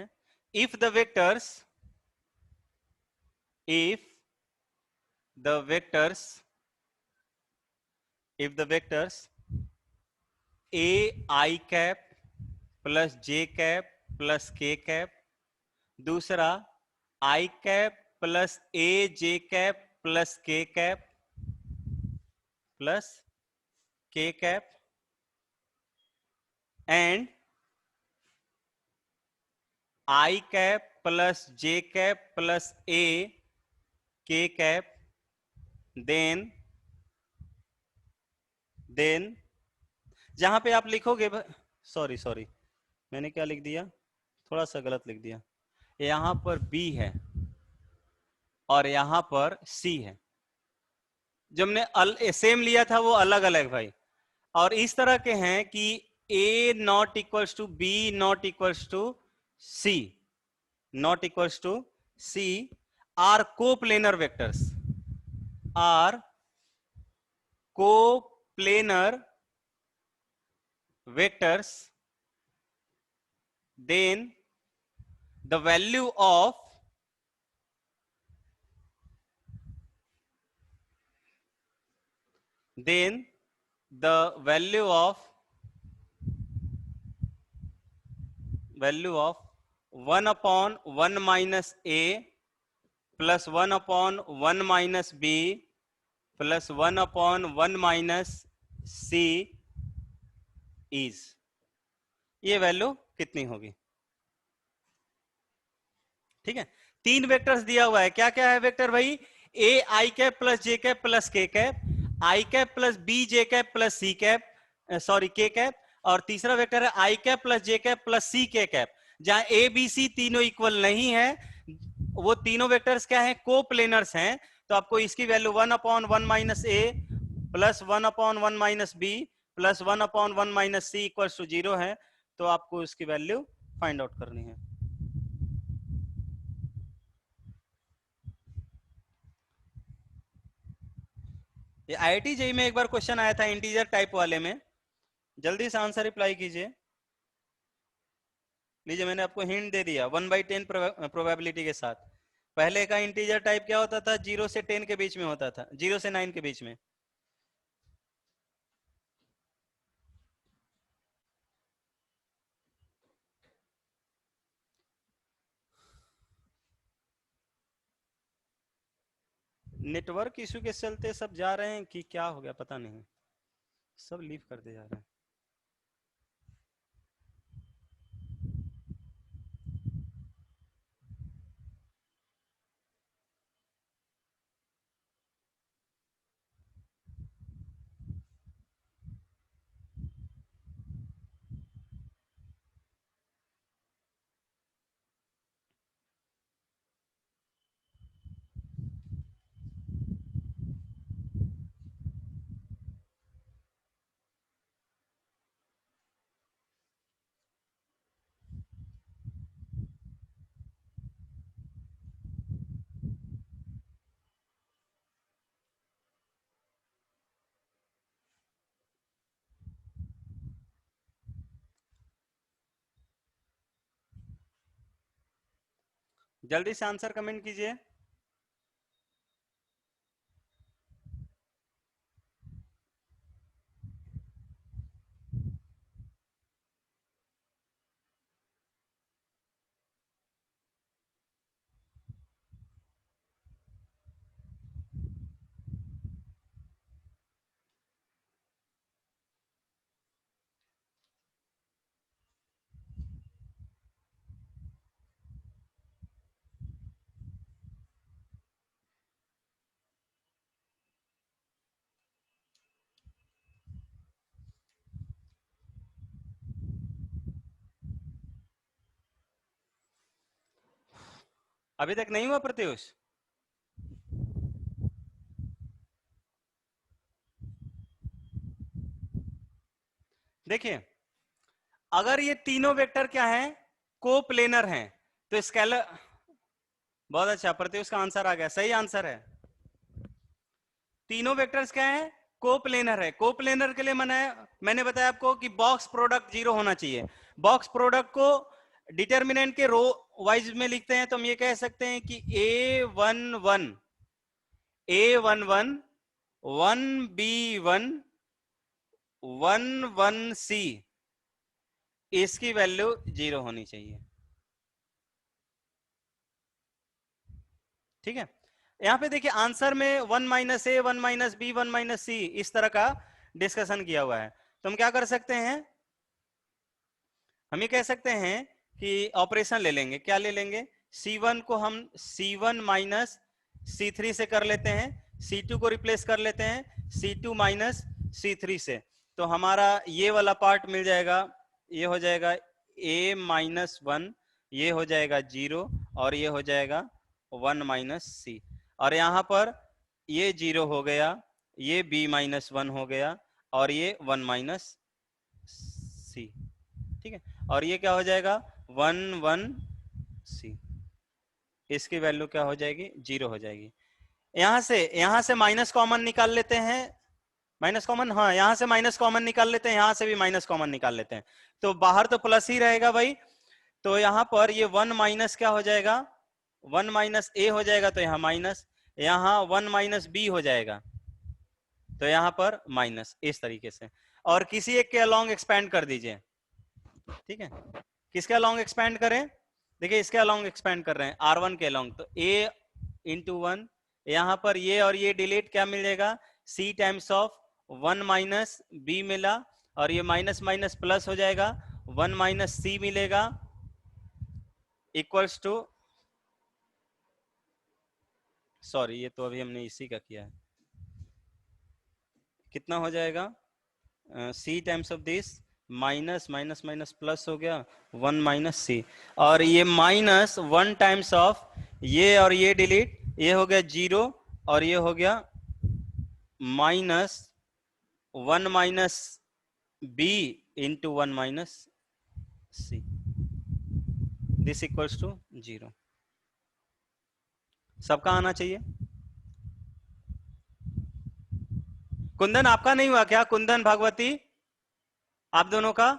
if the vectors a I cap plus j cap plus k cap दूसरा I cap plus a j cap plus k cap plus k cap and I cap plus j cap plus a k cap then जहां पे आप लिखोगे sorry मैंने क्या लिख दिया थोड़ा सा गलत लिख दिया यहां पर B है और यहां पर C है जो हमने सेम लिया था वो अलग अलग भाई और इस तरह के हैं कि A not equals to B not equals to C are coplanar vectors then the value of then the value of 1 upon 1 minus a plus 1 upon 1 minus b plus 1 upon 1 minus c is ये value कितनी होगी? ठीक है, तीन vectors दिया हुआ है, क्या क्या है वेक्टर भाई? A I cap plus J cap plus K cap, I cap plus B J cap plus C cap, sorry K cap, और तीसरा वेक्टर है I cap plus J cap plus C K cap. जहां ए B सी तीनों equal नहीं है, वो तीनों vectors क्या है? कोप्लेनर्स हैं। तो आपको इसकी value 1 upon 1 minus A plus 1 upon 1 minus B plus 1 upon 1 minus C equals to 0 है। तो आपको इसकी वैल्यू फाइंड आउट करनी है। ये IIT जेईई में एक बार क्वेश्चन आया था इंटीजर टाइप वाले में, जल्दी से आंसर रिप्लाई कीजिए। लीजिए मैंने आपको हिंट दे दिया 1/10 प्रोबेबिलिटी के साथ। पहले का इंटीजर टाइप क्या होता था, 0 से 10 के बीच में होता था, 0 से 9 के बीच में। नेटवर्क इशू के चलते सब जा रहे हैं कि क्या हो गया पता नहीं, सब लीव करते जा रहे हैं। जल्दी से आंसर कमेंट कीजिए। अभी तक नहीं हुआ प्रत्युष? देखिए अगर ये तीनों वेक्टर क्या है, कोप्लेनर हैं, तो स्केलर, बहुत अच्छा प्रत्युष का आंसर आ गया, सही आंसर है। तीनों वेक्टर्स क्या है, कोप्लेनर है। कोप्लेनर के लिए मैंने बताया आपको कि बॉक्स प्रोडक्ट 0 होना चाहिए। बॉक्स प्रोडक्ट को डिटर्मिनेंट के रो वाइज में लिखते हैं तो हम ये कह सकते हैं कि A11 1B1 1C इसकी वैल्यू 0 होनी चाहिए। ठीक है, यहां पे देखिए आंसर में 1 minus A 1 minus B 1 minus सी इस तरह का डिस्कशन किया हुआ है। तो हम क्या कर सकते हैं, हम ये कह सकते हैं कि ऑपरेशन ले लेंगे। क्या ले लेंगे, C1 को हम C1 माइनस C3 से कर लेते हैं, C2 को रिप्लेस कर लेते हैं C2 माइनस C3 से, तो हमारा ये वाला पार्ट मिल जाएगा, ये हो जाएगा A माइनस 1, ये हो जाएगा 0 और ये हो जाएगा 1 माइनस सी। और यहाँ पर ये 0 हो गया, ये B माइनस 1 हो गया और ये 1 माइनस सी। ठीक है, और ये क्या हो जाएगा 1 1 सी, इसकी वैल्यू क्या हो जाएगी 0 हो जाएगी। यहां से माइनस कॉमन निकाल लेते हैं, माइनस कॉमन, हाँ यहां से माइनस कॉमन निकाल लेते हैं, यहां से भी माइनस कॉमन निकाल लेते हैं, तो बाहर तो प्लस ही रहेगा भाई। तो यहां पर ये 1 माइनस क्या हो जाएगा, 1 माइनस ए हो जाएगा, तो यहाँ माइनस, यहाँ 1 माइनस बी हो जाएगा, तो यहाँ पर माइनस, इस तरीके से। और किसी एक के अलोंग एक्सपेंड कर दीजिए। ठीक है, किसके अलोंग एक्सपेंड करें, देखिए इसके अलोंग एक्सपेंड कर रहे हैं R1 के अलोंग, तो A इंटू 1, यहां पर ये और ये डिलीट, क्या मिलेगा C times of 1 minus B मिला, और ये माइनस माइनस प्लस हो जाएगा, 1 माइनस सी मिलेगा इक्वल्स टू, सॉरी ये तो अभी हमने इसी का किया है, कितना हो जाएगा C times of this, minus minus minus plus हो गया 1 माइनस सी, और ये माइनस 1 टाइम्स ऑफ ये और ये डिलीट, ये हो गया 0 और ये हो गया minus 1 minus B into 1 minus C, this equals to 0। सबका आना चाहिए। कुंदन आपका नहीं हुआ क्या? कुंदन भागवती आप दोनों का?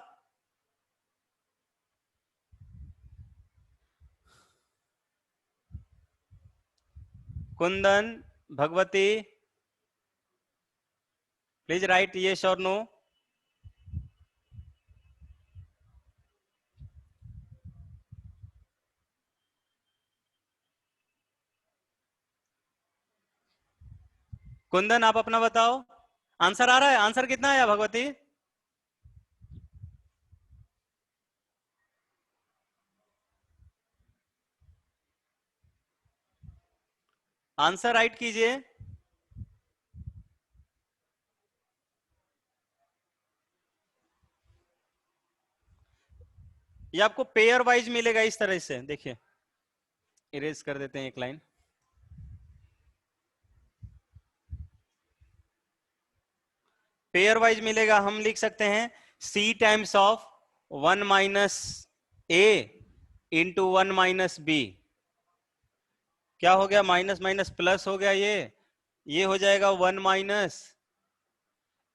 Kundan, Bhagwati, please right yes और नो। कुंदन आप अपना बताओ, आंसर आ रहा है? आंसर कितना आया भगवती? आंसर राइट कीजिए। ये आपको पेयर वाइज मिलेगा इस तरह से, देखिए इरेज कर देते हैं एक लाइन। पेयर वाइज मिलेगा, हम लिख सकते हैं C times of 1 minus A into 1 minus B. क्या हो गया? माइनस माइनस प्लस हो गया, ये हो जाएगा 1 minus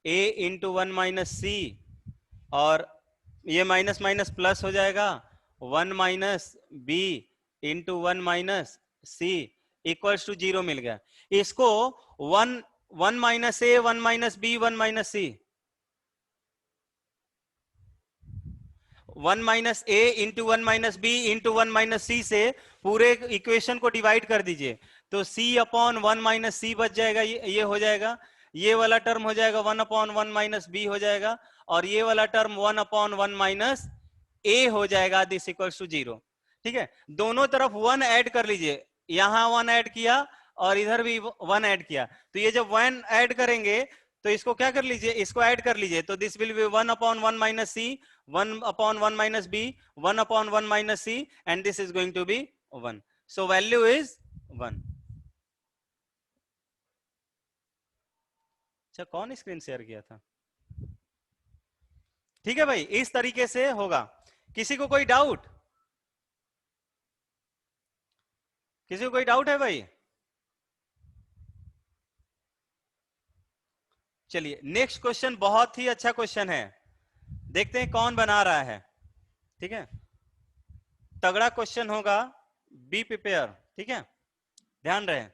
A into 1 minus C, और ये माइनस माइनस प्लस हो जाएगा 1 minus B into 1 minus C equals to 0 मिल गया। इसको 1 minus A 1 minus B 1 minus C, 1 minus A into 1 minus B into 1 minus C से पूरे इक्वेशन को डिवाइड कर दीजिए, तो c अपॉन 1 माइनस सी बच जाएगा, ये हो जाएगा, ये वाला टर्म हो जाएगा 1 अपॉन 1 माइनस बी हो जाएगा, और ये वाला टर्म 1 अपॉन 1 माइनस ए हो जाएगा, दिस इक्वल्स टू 0। ठीक है, दोनों तरफ 1 ऐड कर लीजिए, यहां 1 ऐड किया और इधर भी 1 ऐड किया, तो ये जब 1 ऐड करेंगे तो इसको क्या कर लीजिए, इसको ऐड कर लीजिए, तो this will be 1 upon 1 minus C, 1 upon 1 minus b, 1 upon 1 minus c, and this is going to be 1. So value is 1. अच्छा, कौन स्क्रीन शेयर किया था? ठीक है भाई, इस तरीके से होगा। किसी को कोई डाउट? किसी को कोई डाउट है भाई? चलिए नेक्स्ट क्वेश्चन बहुत ही अच्छा क्वेश्चन है, देखते हैं कौन बना रहा है। ठीक है, तगड़ा क्वेश्चन होगा, बी प्रिपेयर। ठीक है, ध्यान रहे।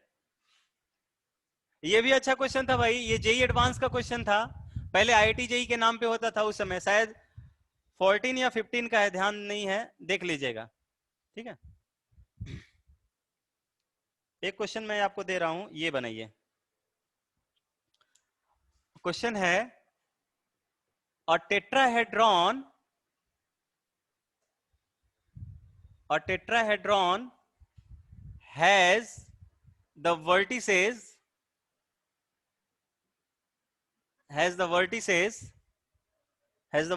ये भी अच्छा क्वेश्चन था भाई, ये जेई एडवांस का क्वेश्चन था, पहले आईआईटी जेई के नाम पे होता था उस समय, शायद 14 या 15 का है, ध्यान नहीं है, देख लीजिएगा। ठीक है, एक क्वेश्चन मैं आपको दे रहा हूं, ये बनाइए। क्वेश्चन है, अ tetrahedron has the vertices has the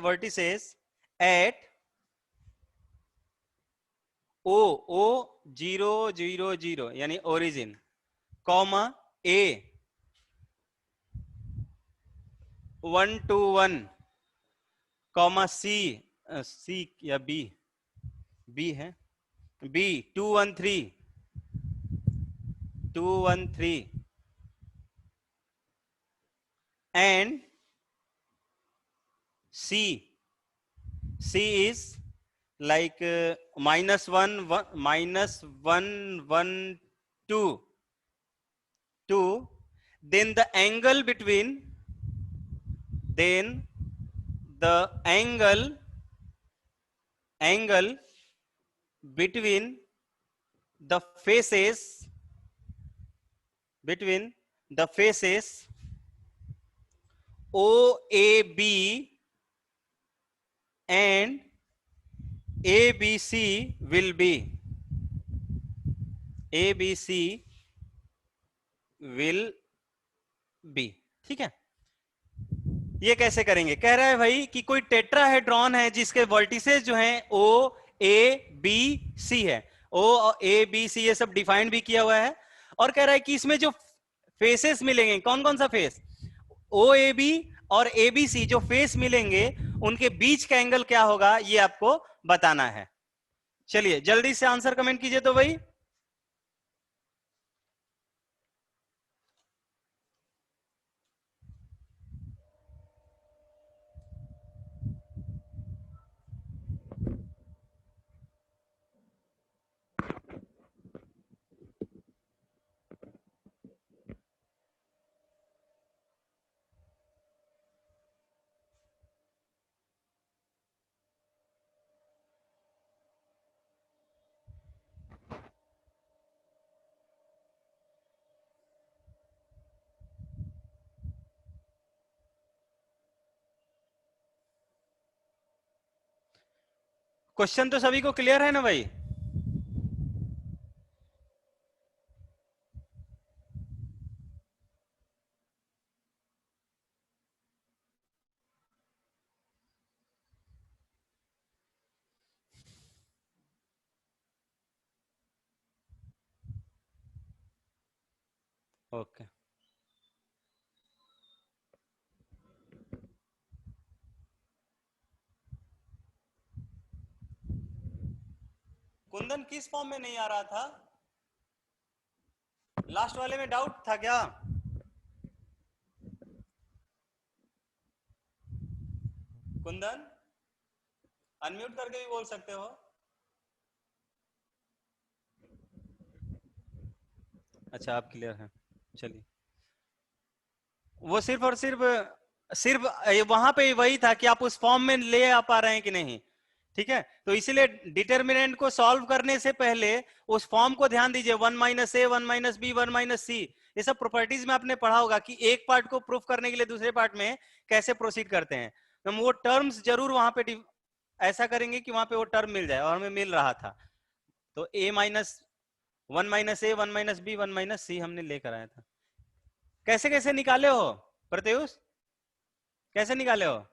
vertices at o 0 0 0 यानी origin, comma a 1 2 1, comma c या b है, b 2 1 3 2 1 3, and c is like minus 1 1 minus 1 1 2 2, then the angle between between the faces OAB and ABC will be ठीक है, ये कैसे करेंगे? कह रहा है भाई कि कोई टेट्राहेड्रॉन है जिसके वर्टिसेस जो हैं ओ ए बी सी है, ओ ए बी सी ये सब डिफाइंड भी किया हुआ है, और कह रहा है कि इसमें जो फेसेस मिलेंगे, कौन कौन सा फेस, ओ ए बी और ए बी सी जो फेस मिलेंगे उनके बीच का एंगल क्या होगा, ये आपको बताना है। चलिए जल्दी से आंसर कमेंट कीजिए तो भाई। क्वेश्चन तो सभी को क्लियर है ना भाई? ओके, कुंदन किस फॉर्म में नहीं आ रहा था? लास्ट वाले में डाउट था क्या? कुंदन अनम्यूट करके भी बोल सकते हो। अच्छा, आप क्लियर हैं, चलिए। वो सिर्फ और सिर्फ सिर्फ वहां पे वही था कि आप उस फॉर्म में ले आ पा रहे हैं कि नहीं। ठीक है, तो इसीलिए डिटर्मिनेंट को सॉल्व करने से पहले उस फॉर्म को ध्यान दीजिए, 1 - a 1 - b 1 - c। ये सब प्रॉपर्टीज में आपने पढ़ा होगा कि एक पार्ट को प्रूफ करने के लिए दूसरे पार्ट में कैसे प्रोसीड करते हैं। हम वो टर्म्स जरूर वहां पे ऐसा करेंगे कि वहां पे वो टर्म मिल जाए, और हमें मिल रहा था। तो a - 1 - a 1 - b 1 - c हमने लेकर आया था। कैसे कैसे निकाले हो प्रत्युष? कैसे निकाले हो?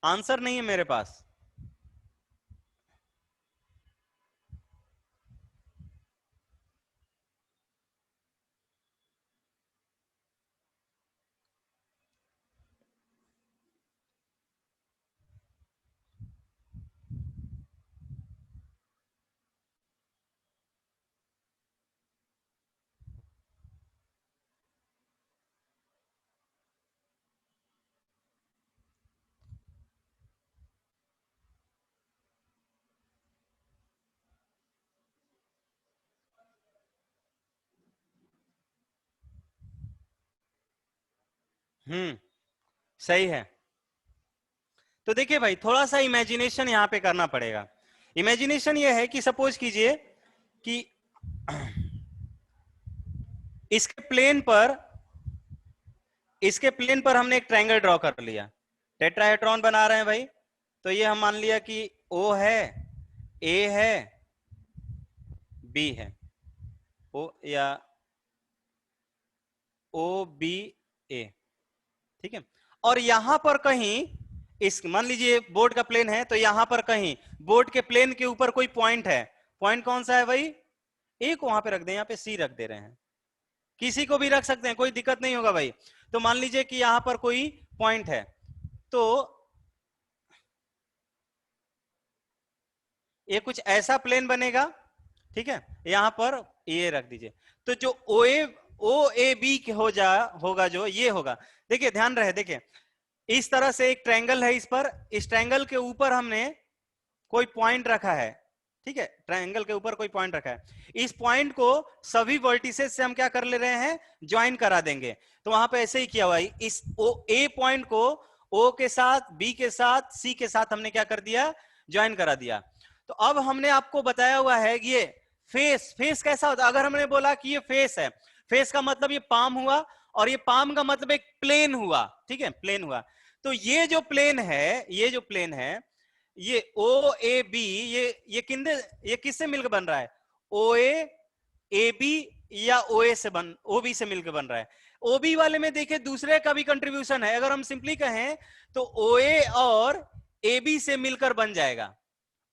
आंसर नहीं है मेरे पास। सही है। तो देखिए भाई, थोड़ा सा इमेजिनेशन यहां पे करना पड़ेगा। इमेजिनेशन ये है कि सपोज कीजिए कि इसके प्लेन पर इसके प्लेन पर हमने एक ट्रायंगल ड्रॉ कर लिया, टेट्राहेड्रॉन बना रहे हैं भाई। तो ये हम मान लिया कि ओ है, ए है, बी है, ओ या ओ बी ए। ठीक है, और यहां पर कहीं इस मान लीजिए बोर्ड का प्लेन है, तो यहां पर कहीं बोर्ड के प्लेन के ऊपर कोई पॉइंट है। पॉइंट कौन सा है भाई? ए को वहां पे रख दें, यहां पे सी रख दे रहे हैं। किसी को भी रख सकते हैं, कोई दिक्कत नहीं होगा भाई। तो मान लीजिए कि यहां पर कोई पॉइंट है, तो ये कुछ ऐसा प्लेन बनेगा। ठीक है, यहां पर ये रख दीजिए। तो जो ओ ए बी हो जा होगा, जो ये होगा, देखिए ध्यान रहे, देखिए इस तरह से एक ट्रायंगल है, इस पर, इस ट्रायंगल के ऊपर हमने कोई पॉइंट रखा है। ठीक है, ट्रायंगल के ऊपर कोई पॉइंट रखा है। इस पॉइंट को सभी वर्टिसेस से हम क्या कर ले रहे हैं? ज्वाइन करा देंगे। तो वहां पे ऐसे ही किया हुआ है, इस ओ ए पॉइंट को ओ के साथ, बी के साथ, सी के साथ हमने क्या कर दिया? ज्वाइन करा दिया। तो अब हमने आपको बताया हुआ है कि ये फेस, फेस कैसा होता है? अगर हमने बोला कि ये फेस है, फेस का मतलब ये पाम हुआ, और ये पाम का मतलब एक प्लेन हुआ। ठीक है, प्लेन हुआ। तो ये जो प्लेन है, ये जो प्लेन है, ये ओ ए बी, ये किंदे, ये किससे मिलकर बन रहा है? ओ ए बी या ओ ए से बन, ओ बी से मिलकर बन रहा है। ओ बी वाले में देखिए दूसरे का भी कंट्रीब्यूशन है। अगर हम सिंपली कहें तो ओ ए और ए बी से मिलकर बन जाएगा।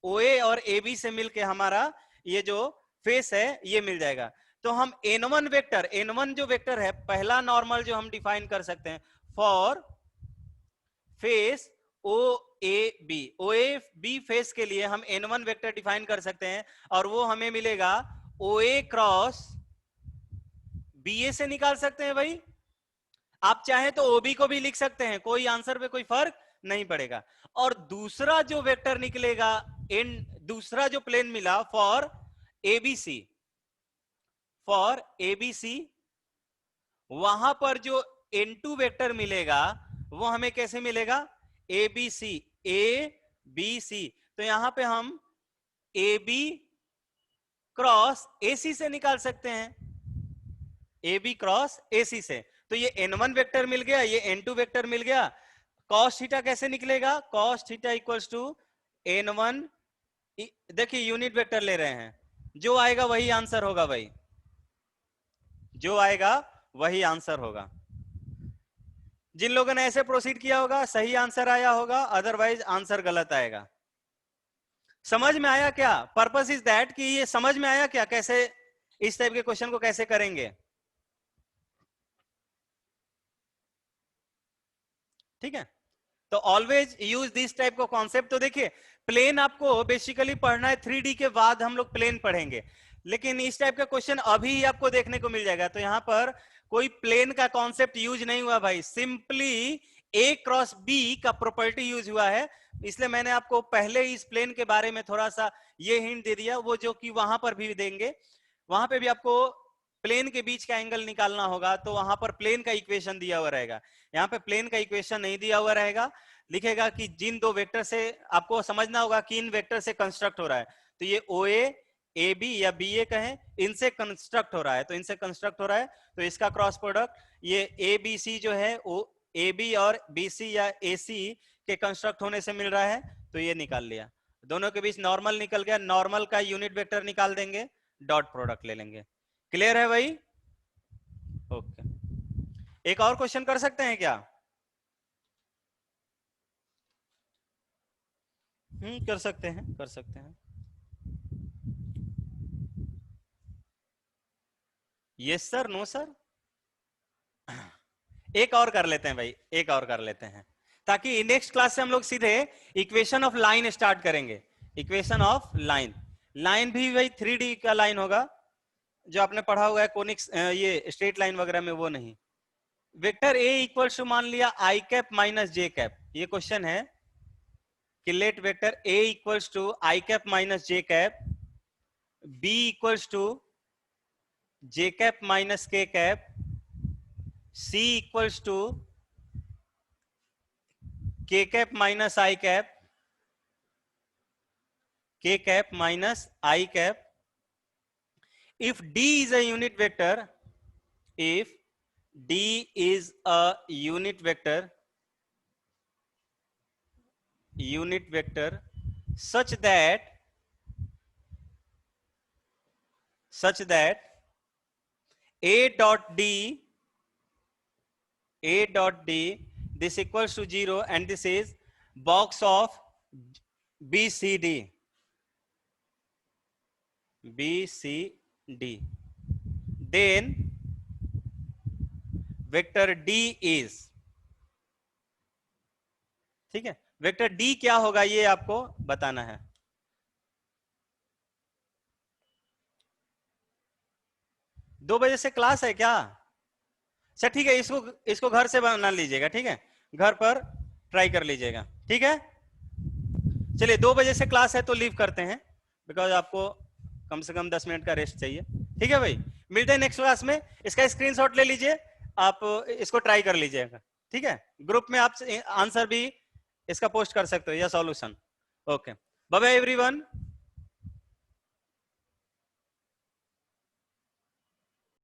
ओ ए और ए बी से मिलकर हमारा ये जो फेस है ये मिल जाएगा। तो हम n1 वेक्टर, n1 जो वेक्टर है, पहला नॉर्मल जो हम डिफाइन कर सकते हैं for face O A B, O A B face के लिए हम n1 वेक्टर डिफाइन कर सकते हैं, और वो हमें मिलेगा ओ ए क्रॉस बी ए से निकाल सकते हैं भाई। आप चाहे तो ओबी को भी लिख सकते हैं, कोई आंसर पे कोई फर्क नहीं पड़ेगा। और दूसरा जो वेक्टर निकलेगा, इन दूसरा जो प्लेन मिला फॉर एबीसी, फॉर एबीसी, वहां पर जो n2 वेक्टर मिलेगा वो हमें कैसे मिलेगा? A B C, A B C. तो यहां पे हम ए बी क्रॉस ए सी से निकाल सकते हैं, ए बी क्रॉस ए सी से। तो ये n1 वेक्टर मिल गया, ये n2 वेक्टर मिल गया। cos थीटा कैसे निकलेगा? cos theta equals to n1, देखिए यूनिट वेक्टर ले रहे हैं, जो आएगा वही आंसर होगा भाई, जो आएगा वही आंसर होगा। जिन लोगों ने ऐसे प्रोसीड किया होगा सही आंसर आया होगा, अदरवाइज आंसर गलत आएगा। समझ में आया क्या? पर्पस इज दैट कि ये समझ में आया क्या, कैसे इस टाइप के क्वेश्चन को कैसे करेंगे। ठीक है, तो ऑलवेज यूज दिस टाइप का कॉन्सेप्ट। तो देखिए प्लेन आपको बेसिकली पढ़ना है, 3D के बाद हम लोग प्लेन पढ़ेंगे, लेकिन इस टाइप का क्वेश्चन अभी ही आपको देखने को मिल जाएगा। तो यहां पर कोई प्लेन का कॉन्सेप्ट यूज नहीं हुआ भाई, सिंपली ए क्रॉस बी का प्रॉपर्टी यूज हुआ है। इसलिए मैंने आपको पहले ही इस प्लेन के बारे में थोड़ा सा ये हिंट दे दिया, वो जो कि वहां पर भी देंगे, वहां पे भी आपको प्लेन के बीच का एंगल निकालना होगा, तो वहां पर प्लेन का इक्वेशन दिया हुआ रहेगा। यहाँ पे प्लेन का इक्वेशन नहीं दिया हुआ रहेगा, लिखेगा कि जिन दो वेक्टर से आपको समझना होगा कि इन वेक्टर से कंस्ट्रक्ट हो रहा है, तो ये OA AB या BA कहें, इनसे कंस्ट्रक्ट हो रहा है, तो इनसे कंस्ट्रक्ट हो रहा है, तो इसका क्रॉस प्रोडक्ट ये ABC जो है AB और BC या AC के कंस्ट्रक्ट होने से मिल रहा है, तो ये निकाल लिया। दोनों के बीच नॉर्मल निकल गया, नॉर्मल का यूनिट वेक्टर निकाल देंगे, डॉट प्रोडक्ट ले लेंगे। क्लियर है भाई? ओके, एक और क्वेश्चन कर सकते हैं क्या? कर सकते हैं, कर सकते हैं। Yes sir, no sir. एक और कर लेते हैं भाई, एक और कर लेते हैं, ताकि नेक्स्ट क्लास से हम लोग सीधे इक्वेशन ऑफ लाइन स्टार्ट करेंगे। इक्वेशन ऑफ लाइन, लाइन भी भाई 3D का लाइन होगा, जो आपने पढ़ा हुआ है कोनिक्स, ये स्ट्रेट लाइन वगैरह में, वो नहीं। वेक्टर ए इक्वल टू मान लिया I cap minus J cap, ये क्वेश्चन है कि let vector A equals to I cap minus J cap, B equals to J cap minus K cap, C equals to K cap minus I cap, K cap minus I cap. If D is a unit vector, if D is a unit vector such that A dot D this equals to 0, and this is box of BCD, then vector D is, ठीक है, vector D क्या होगा ये आपको बताना है। दो बजे से क्लास है क्या? अच्छा ठीक है, इसको घर से बना लीजिएगा, ठीक है, घर पर ट्राई कर लीजिएगा, ठीक है। चलिए 2 बजे से क्लास है तो लीव करते हैं, बिकॉज आपको कम से कम 10 मिनट का रेस्ट चाहिए, ठीक है भाई। मिलते हैं नेक्स्ट क्लास में, इसका स्क्रीनशॉट ले लीजिए, आप इसको ट्राई कर लीजिएगा, ठीक है। ग्रुप में आप आंसर भी इसका पोस्ट कर सकते हो या solution. Okay, bye bye everyone.